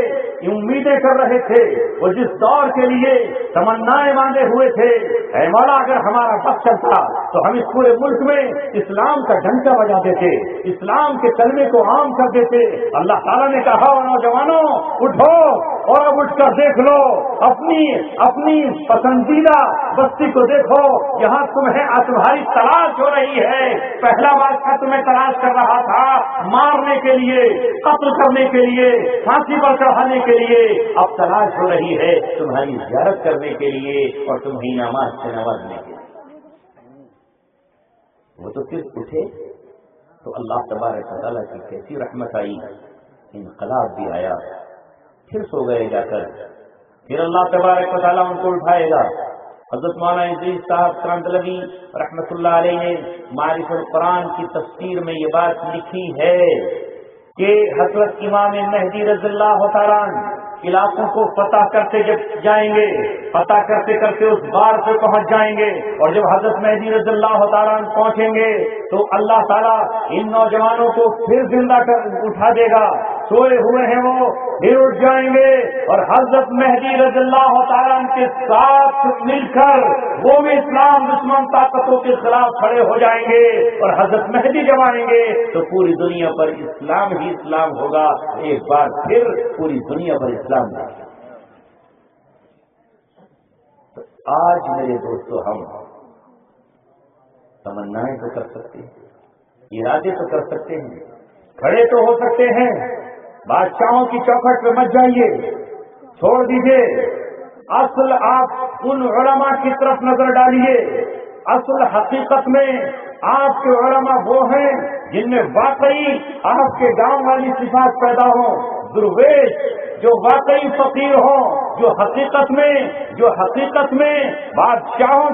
امیدیں کر رہے تھے, وہ جس دور کے لیے تمنائیں باندھے ہوئے تھے, اے مولا اگر ہمارا وقت چلتا تو ہم اس پورے ملک میں اسلام کا ڈنکا بجا دیتے, اسلام کے کلمے کو عام کر دیتے. اللہ تعالیٰ نے کہا نوجوانوں اٹھو اور اب اٹھ کر دیکھ لو اپنی پسندیدہ بستی کو دیکھو. یہاں تمہاری تلاش ہو رہی ہے. پہلا بادشاہ تمہیں تلاش کر رہا تھا مارنے کے لیے, قتل کرنے کے لیے, پھانسی پر چڑھانے کے لیے. اب تلاش ہو رہی ہے تمہاری زیارت کرنے کے لیے اور تمہیں انعامات سے نوازنے کے لیے. وہ تو پھر اٹھے تو اللہ تبارک و تعالیٰ کی کیسی رحمت آئی, انقلاب بھی آیا. پھر سو گئے جا کر, پھر اللہ تبارک و تعالیٰ ان کو اٹھائے گا. حضرت مولانا ادریس صاحب کرندلوی رحمۃ اللہ علیہ نے معارف القرآن کی تفسیر میں یہ بات لکھی ہے کہ حضرت امام مہدی رضی اللہ تعالیٰ علاقوں کو فتح کرتے جب جائیں گے، فتح کرتے کرتے اس بار سے پہنچ جائیں گے، اور جب حضرت مہدی رضی اللہ تعالیٰ عنہ پہنچیں گے تو اللہ تعالیٰ ان نوجوانوں کو پھر زندہ کر اٹھا دے گا، سوئے ہوئے ہیں وہ پھر اٹھ جائیں گے، اور حضرت مہدی رضی اللہ تعالیٰ عنہ کے ساتھ مل کر وہ بھی اسلام دشمن طاقتوں کے خلاف کھڑے ہو جائیں گے، اور حضرت مہدی جب آئیں گے تو پوری دنیا پر اسلام ہی اسلام ہوگا، ایک بار پھر پوری دنیا پر اسلام ہوگا۔ تو آج میرے دوستو ہم تمنائیں تو کر سکتے ہیں، ارادے تو کر سکتے ہیں، کھڑے تو ہو سکتے ہیں، بادشاہوں کی چوکھٹ پہ مت جائیے، چھوڑ دیجیے، اصل آپ ان علماء کی طرف نظر ڈالیے، اصل حقیقت میں آپ کے علماء وہ ہیں جن میں واقعی آپ کے گاؤں والی صفات پیدا ہوں، درویش جو واقعی فقیر ہوں، جو حقیقت میں بادشاہوں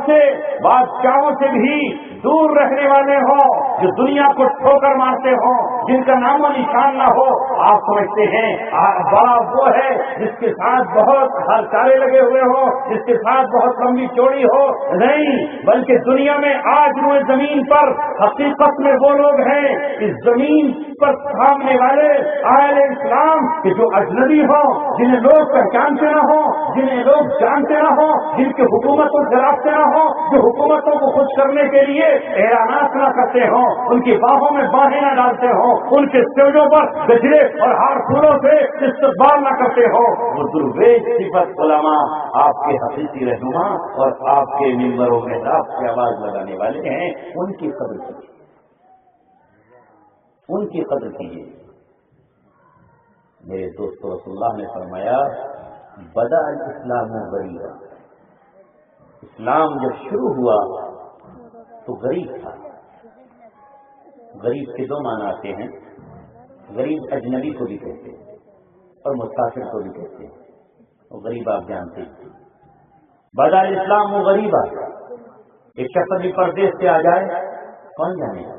سے بھی دور رہنے والے ہوں، جو دنیا کو ٹھوکر مارتے ہوں، جن کا نام و نشان نہ ہو۔ آپ سمجھتے ہیں بڑا وہ ہے جس کے ساتھ بہت ہر تارے لگے ہوئے ہوں، جس کے ساتھ بہت لمبی چوڑی ہو، نہیں، بلکہ دنیا میں آج روئے زمین پر حقیقت میں وہ لوگ ہیں اس زمین پر تھامنے والے اہل اسلام کہ جو اجنبی ہوں، جنہیں لوگ پہچانتے نہ ہوں، جنہیں لوگ جانتے نہ ہوں، جن کی حکومتوں سے رابطے نہ ہوں، جو حکومتوں کو خوش کرنے کے لیے اعلانات نہ کرتے ہوں، ان کی باہوں میں باہیں نہ ڈالتے ہوں، ان کے سوجوں پر گجرے اور ہار پھولوں سے استقبال نہ کرتے ہوں، وہ درویش صفت علماء آپ کے حقیقی رہنما اور آپ کے ممبروں میں آپ کی آواز لگانے والے ہیں، ان کی قدر کیجیے، ان کی قدر کیجیے۔ میرے دوست رسول اللہ نے فرمایا بدأ الاسلام غریبا، اسلام جب شروع ہوا تو غریب تھا۔ غریب کے دو معنی آتے ہیں، غریب اجنبی کو بھی کہتے ہیں اور مسافر کو بھی کہتے ہیں، اور غریب آپ جانتے ہیں۔ بدأ الاسلام غریبا، ایک شخص بھی پردیس سے آ جائے کون جانے گا،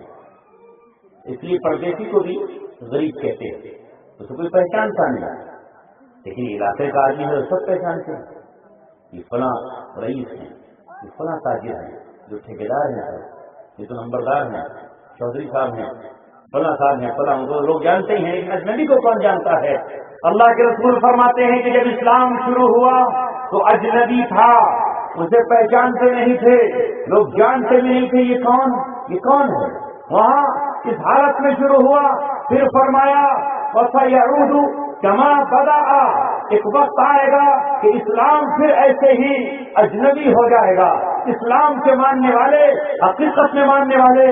اس لیے پردیسی کو بھی غریب کہتے ہیں، اس کو کوئی پہچانتا نہیں، لیکن علاقے کا آدمی ہے سب پہچانتے ہیں، یہ فلاں رئیس ہیں، یہ فلاں تاجر ہیں، جو ٹھیکیدار ہیں، یہ تو نمبردار ہیں، چودھری صاحب ہیں، فلاں صاحب ہیں، فلاں، وہ لوگ جانتے ہی ہیں، اجنبی کو کون جانتا ہے؟ اللہ کے رسول فرماتے ہیں کہ جب اسلام شروع ہوا تو اجنبی تھا، اسے پہچانتے نہیں تھے، لوگ جانتے بھی نہیں تھے یہ کون ہے۔ وہاں اس حالت میں شروع ہوا، پھر فرمایا وَسَيَعُودُ كَمَا بَدَأَ، ایک وقت آئے گا کہ اسلام پھر ایسے ہی اجنبی ہو جائے گا، اسلام کے ماننے والے، حقیقت میں ماننے والے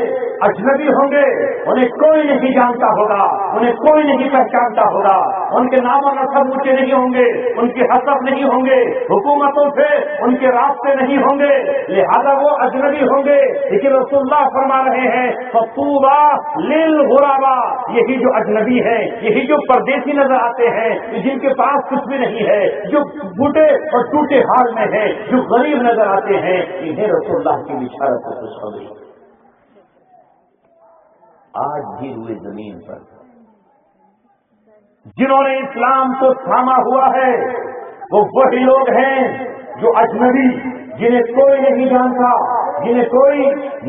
اجنبی ہوں گے، انہیں کوئی نہیں جانتا ہوگا، انہیں کوئی نہیں پہچانتا ہوگا، ان کے نام و نسب اونچے نہیں ہوں گے، ان کے حسب نہیں ہوں گے، حکومتوں سے ان کے رابطے نہیں ہوں گے، لہذا وہ اجنبی ہوں گے۔ لیکن رسول اللہ فرما رہے ہیں فَطُوبَى لِلْغُرَبَى، یہی جو اجنبی ہیں، یہی جو پردیسی نظر آتے ہیں، جن کے پاس کچھ بھی نہیں ہے، جو بوٹے اور ٹوٹے حال میں ہیں، جو غریب نظر آتے ہیں، انہیں رسول اللہ کی بشارت کو خوشخبری۔ آج بھی روئے زمین پر جنہوں نے اسلام کو تھاما ہوا ہے وہ وہی لوگ ہیں جو اجنبی، جنہیں کوئی نہیں جانتا، جنہیں کوئی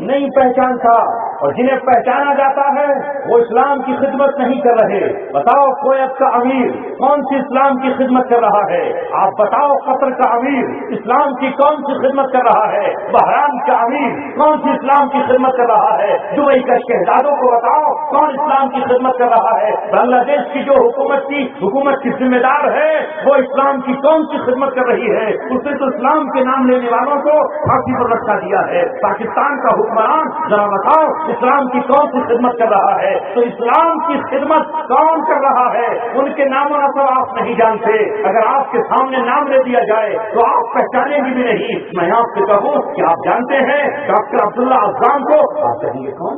نہیں پہچانتا، اور جنہیں پہچانا جاتا ہے وہ اسلام کی خدمت نہیں کر رہے۔ بتاؤ کویت کا امیر کون سی اسلام کی خدمت کر رہا ہے؟ آپ بتاؤ قطر کا امیر اسلام کی کون سی خدمت کر رہا ہے؟ بحران کا امیر کون سی اسلام کی خدمت کر رہا ہے؟ دبئی کا شہزادوں کو بتاؤ کون اسلام کی خدمت کر رہا ہے؟ بنگلہ دیش کی جو حکومت کی ذمہ دار ہے وہ اسلام کی کون سی خدمت کر رہی ہے؟ اس نے تو اسلام کے نام لینے والوں کو پھانسی پر رکھا دیا ہے۔ پاکستان کا حکمران ذرا بتاؤ اسلام کی کون سی خدمت کر رہا ہے؟ تو اسلام کی خدمت کون کر رہا ہے؟ ان کے نام و نسب آپ نہیں جانتے، اگر آپ کے سامنے نام لے دیا جائے تو آپ پہچانیں گے بھی نہیں۔ میں آپ سے کہوں کہ آپ جانتے ہیں ڈاکٹر عبداللہ اعظم کو، آپ کہیں گے کون؟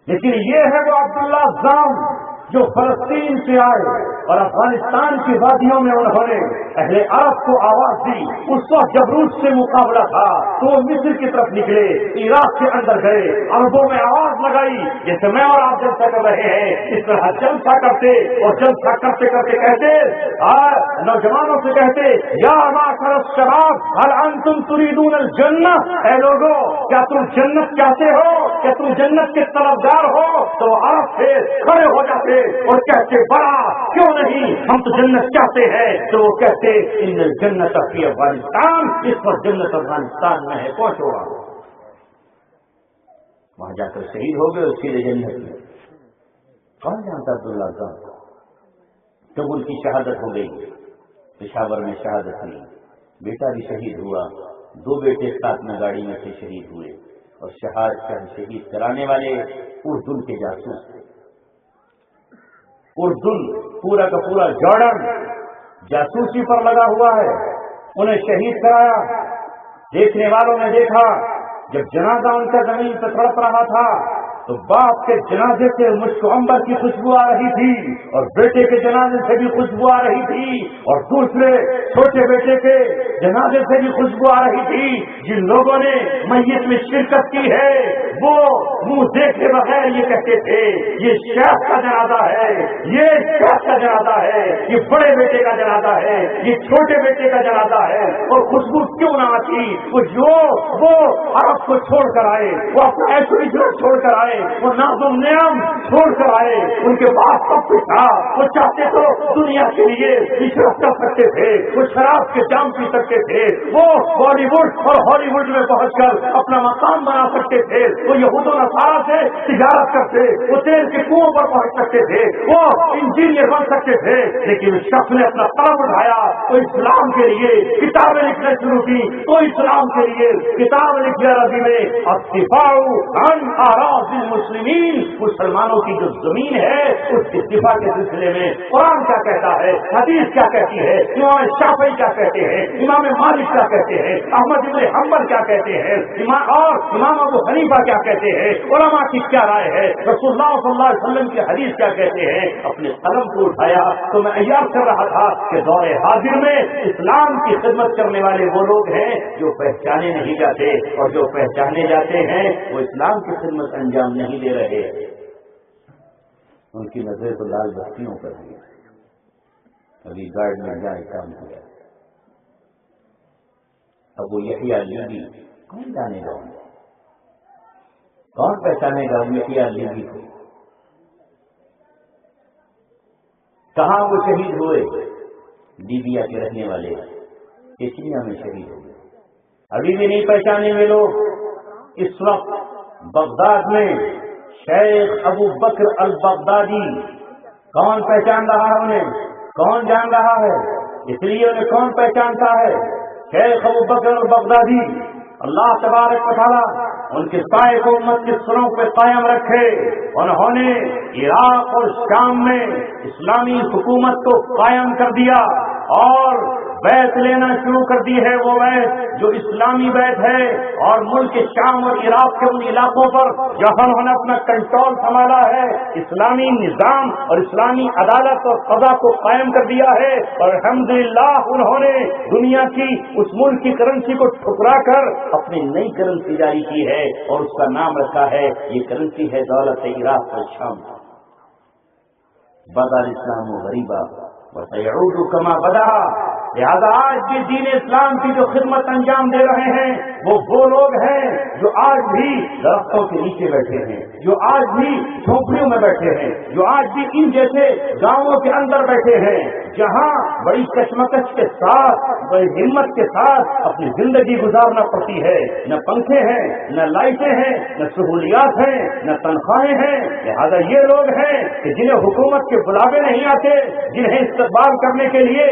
لیکن یہ ہے وہ عبداللہ اعظم جو فلسطین سے آئے اور افغانستان کی وادیوں میں انہوں نے اہل عرب کو آواز دی. اس وقت جب روس سے مقابلہ تھا تو وہ مصر کی طرف نکلے, عراق کے اندر گئے, عربوں میں آواز لگائی جیسے میں اور آپ جلسہ کر رہے ہیں, اس طرح جلسہ کرتے اور جلسہ کرتے کرتے کہتے, نوجوانوں سے کہتے, یا معاشر الشباب هل انتم تريدون الجنہ, اے لوگوں کیا تم جنت چاہتے ہو, کیا تم جنت کے طلبگار ہو؟ تو عرب سے کھڑے ہو جاتے اور کہتے, بڑا کیوں نہیں, ہم تو جنت چاہتے ہیں. تو وہ کہتے, ان الجنت فی افغانستان, اس پر جنت افغانستان میں ہے, پہنچو وہاں جا کر شہید ہو گئے, اس کے لیے جنت میں. کون جانتا عبداللہ صاحب جب ان کی شہادت ہو گئی, پشاور میں شہادت ہوئی, بیٹا بھی شہید ہوا, 2 بیٹے ساتھ میں گاڑی میں سے شہید ہوئے, اور شہید کرانے والے اردن کے جاسوس تھے. اردن پورا کا پورا جارڈن جاسوسی پر لگا ہوا ہے, انہیں شہید کرایا. دیکھنے والوں نے دیکھا جب جنازہ ان کا زمین سے تڑپ رہا تھا تو باپ کے جنازے سے مشک عنبر کی خوشبو آ رہی تھی, اور بیٹے کے جنازے سے بھی خوشبو آ رہی تھی, اور دوسرے چھوٹے بیٹے کے جنازے سے بھی خوشبو آ رہی تھی. جن لوگوں نے میت میں شرکت کی ہے وہ منہ دیکھے بغیر یہ کہتے تھے, یہ شیخ کا جنازہ ہے, یہ شیخ کا جنازہ ہے, یہ بڑے بیٹے کا جنازہ ہے, یہ چھوٹے بیٹے کا جنازہ ہے. اور خوشبو کیوں نہ آتی, وہ عرب کو چھوڑ کر آئے, وہ اپنا ایشو چھوڑ کر آئے, وہ نازم نعم چھوڑ کر آئے. ان کے پاس سب کچھ تھا, وہ چاہتے تو دنیا کے لیے عشرت کر سکتے تھے, وہ شراب کے جام پی سکتے تھے, وہ بالی ووڈ اور ہالی ووڈ میں پہنچ کر اپنا مقام بنا سکتے تھے, وہ یہود و نصارہ سے تجارت کرتے, وہ تیل کے کنووں پر پہنچ سکتے تھے, وہ انجینئر بن سکتے تھے. لیکن اس شخص نے اپنا قلم اٹھایا تو اسلام کے لیے کتابیں لکھنا شروع کی, تو اسلام کے لیے کتاب لکھی عربی میں, الدفاع عن اعراض المسلمین, مسلمانوں کی جو زمین ہے اس کے دفاع کے سلسلے میں قرآن کیا کہتا ہے, حدیث کیا کہتی ہے, امام شافعی کیا کہتے ہیں, امام مالک کیا کہتے ہیں, احمد بن حنبل کیا کہتے ہیں, اور امام ابو حنیفہ کیا کہتے ہیں, علماء کی کیا رائے ہے, رسول اللہ صلی اللہ علیہ وسلم کی حدیث کیا کہتے ہیں. اپنے قلم کو اٹھایا تو میں عیاذ کر رہا تھا کہ دور حاضر میں اسلام کی خدمت کرنے والے وہ لوگ ہیں جو پہچانے نہیں جاتے, اور جو پہچانے جاتے ہیں وہ اسلام کی خدمت انجام نہیں دے رہے. ان کی نظر تو لال بستیوں پر ہے, ابھی گارڈ میں جائے کام کیا. اب وہ یحییٰ لیبی کون جانے گا, کون پہچانے گا یحییٰ لیبی کو؟ کہاں وہ شہید ہوئے؟ لیبیا کے رہنے والے چیچنیا میں شہید ہوئے. ابھی بھی نہیں پہچانے میں لوگ. اس وقت بغداد میں شیخ ابو بکر البغدادی, کون پہچان رہا ہے انہیں, کون جان رہا ہے؟ اس لیے انہیں کون پہچانتا ہے؟ شیخ ابو بکر البغدادی, اللہ تبارک و تعالیٰ ان کے سائے کو امت کے سروں پہ قائم رکھے. انہوں نے عراق اور شام میں اسلامی حکومت کو قائم کر دیا اور بیعت لینا شروع کر دی ہے, وہ بیعت جو اسلامی بیعت ہے. اور ملک شام اور عراق کے ان علاقوں پر جہاں انہوں نے اپنا کنٹرول سنبھالا ہے, اسلامی نظام اور اسلامی عدالت اور قضا کو قائم کر دیا ہے. اور الحمدللہ انہوں نے دنیا کی اس ملک کی کرنسی کو ٹھکرا کر اپنی نئی کرنسی جاری کی ہے, اور اس کا نام رکھا ہے, یہ کرنسی ہے دولت عراق اور شام. بدا الاسلام غریبا وسيعود كما بدا. لہذا آج بھی دین اسلام کی جو خدمت انجام دے رہے ہیں وہ لوگ ہیں جو آج بھی درختوں کے نیچے بیٹھے ہیں, جو آج بھی جھونپڑیوں میں بیٹھے ہیں, جو آج بھی ان جیسے گاؤں کے اندر بیٹھے ہیں جہاں بڑی کشمکش کے ساتھ, بڑی ہمت کے ساتھ اپنی زندگی گزارنا پڑتی ہے. نہ پنکھے ہیں, نہ لائٹیں ہیں, نہ سہولیات ہیں, نہ تنخواہیں ہیں. لہذا یہ لوگ ہیں کہ جنہیں حکومت کے بلاوے نہیں آتے, جنہیں استقبال کرنے کے لیے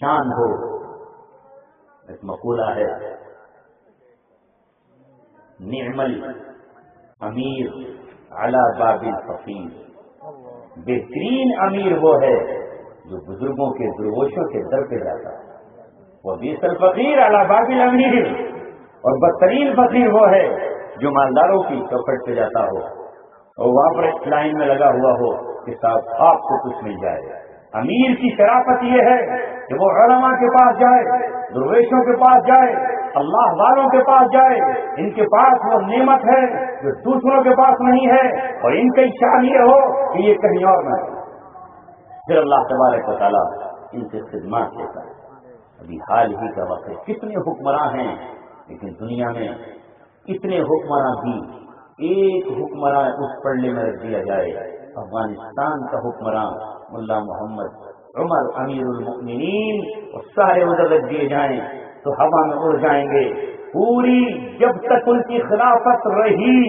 شان ہو. ایک مقولہ ہے، نعم الامیر علی باب الفقیر، بہترین امیر وہ ہے جو بزرگوں کے درویشوں کے در پہ جاتا ہے. وہ بیس الفقیر علی باب الامیر، اور بدترین فقیر وہ ہے جو مالداروں کی چوکھٹ پہ جاتا ہو اور وہاں پر ایک لائن میں لگا ہوا ہو کہ صاحب آپ کو کچھ مل جائے. امیر کی شرافت یہ ہے کہ وہ علماء کے پاس جائے، درویشوں کے پاس جائے، اللہ والوں کے پاس جائے. ان کے پاس وہ نعمت ہے جو دوسروں کے پاس نہیں ہے، اور ان کی شان یہ ہو کہ یہ کہیں اور نہ ہو. پھر اللہ تبارک و تعالیٰ ان سے خدمات دیتا ہے. ابھی حال ہی کا وقت ہے، کتنے حکمراں ہیں، لیکن دنیا میں اتنے حکمراں بھی ایک حکمراں اس پڑھنے میں رکھ دیا جائے، افغانستان کا حکمراں ملا محمد عمر امیر المؤمنین، اور سارے ادھر رکھ دیے جائیں تو ہوا میں اڑ جائیں گے. پوری جب تک ان کی خلافت رہی،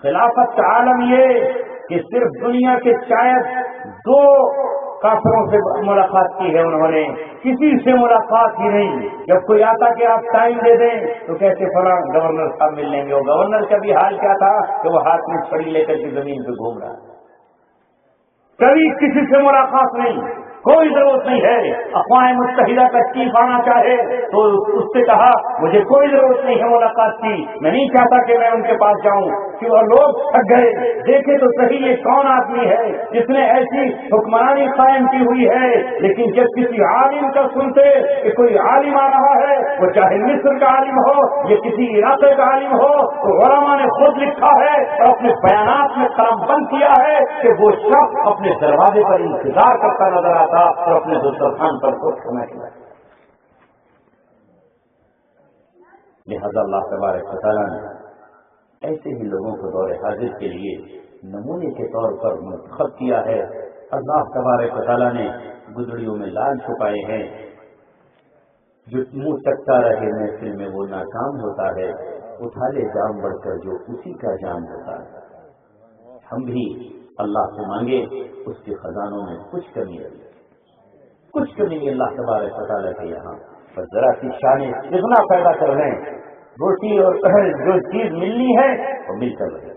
خلافت کا عالم یہ کہ صرف دنیا کے شاید 2 کافروں سے ملاقات کی ہے انہوں نے، کسی سے ملاقات ہی نہیں. جب کوئی آتا کہ آپ ٹائم دے دیں تو کہتے فلاں گورنر صاحب مل لیں گے. وہ گورنر کا بھی حال کیا تھا کہ وہ ہاتھ میں چھڑی لے کر کے زمین پہ گھوم رہا ہے. کبھی کسی سے ملاقات نہیں، کوئی ضرورت نہیں ہے. اقوام متحدہ کا چیف آنا چاہے تو اس سے کہا مجھے کوئی ضرورت نہیں ہے ملاقات کی، میں نہیں چاہتا کہ میں ان کے پاس جاؤں. کہ وہ لوگ تھک گئے، دیکھے تو صحیح یہ کون آدمی ہے جس نے ایسی حکمرانی قائم کی ہوئی ہے. لیکن جب کسی عالم کا سنتے کہ کوئی عالم آ رہا ہے، وہ چاہے مصر کا عالم ہو یا کسی علاقے کا عالم ہو، تو علماء نے خود لکھا ہے اور اپنے بیانات میں قلم بند کیا ہے کہ وہ شخص اپنے دروازے پر انتظار کرتا نظر آتا اور اپنے دسترخوان پر خود کھانا کھلاتا. لہذا اللہ تبارک و تعالیٰ نے ایسے ہی لوگوں کو دور حاضر کے لیے نمونے کے طور پر منتخب کیا ہے. اللہ تبارک و تعالیٰ نے گدڑیوں میں لال چھپائے ہیں. جو منہ تکتا رہے محفل میں وہ ناکام ہوتا ہے، اٹھا لے جام بڑھ کر جو اسی کا جام ہوتا ہے. ہم بھی اللہ سے مانگے اس کے خزانوں میں کچھ کمی رہی، کچھ کمی نہیں اللہ تبارک و تعالیٰ کے یہاں. بس ذرا سی شانیں اتنا پیدا کر لیں، روٹی اور جو چیز ملنی ہے وہ مل کر رہے.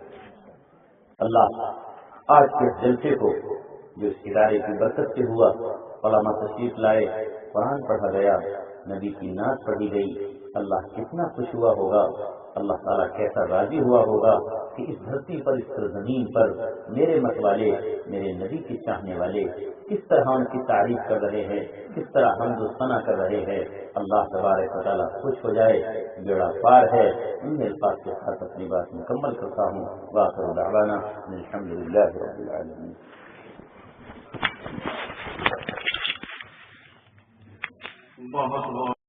اللہ آج کے جلسے کو جو اس ادارے کی برکت سے ہوا، علماء تشریف لائے، قرآن پڑھا گیا، نبی کی نعت پڑھی گئی، اللہ کتنا خوش ہوا ہوگا، اللہ تعالیٰ کیسا راضی ہوا ہوگا کہ اس دھرتی پر، اس زمین پر میرے مت والے، میرے نبی کے چاہنے والے کس طرح ان کی تعریف کر رہے ہیں، کس طرح حمد و ثنا کر رہے ہیں. اللہ تبارک و تعالیٰ خوش ہو جائے، بیڑا پار ہے. ان الفاظ کے ساتھ اپنی بات مکمل کرتا ہوں. وآخر دعوانا الحمدللہ رب العالمین. بہت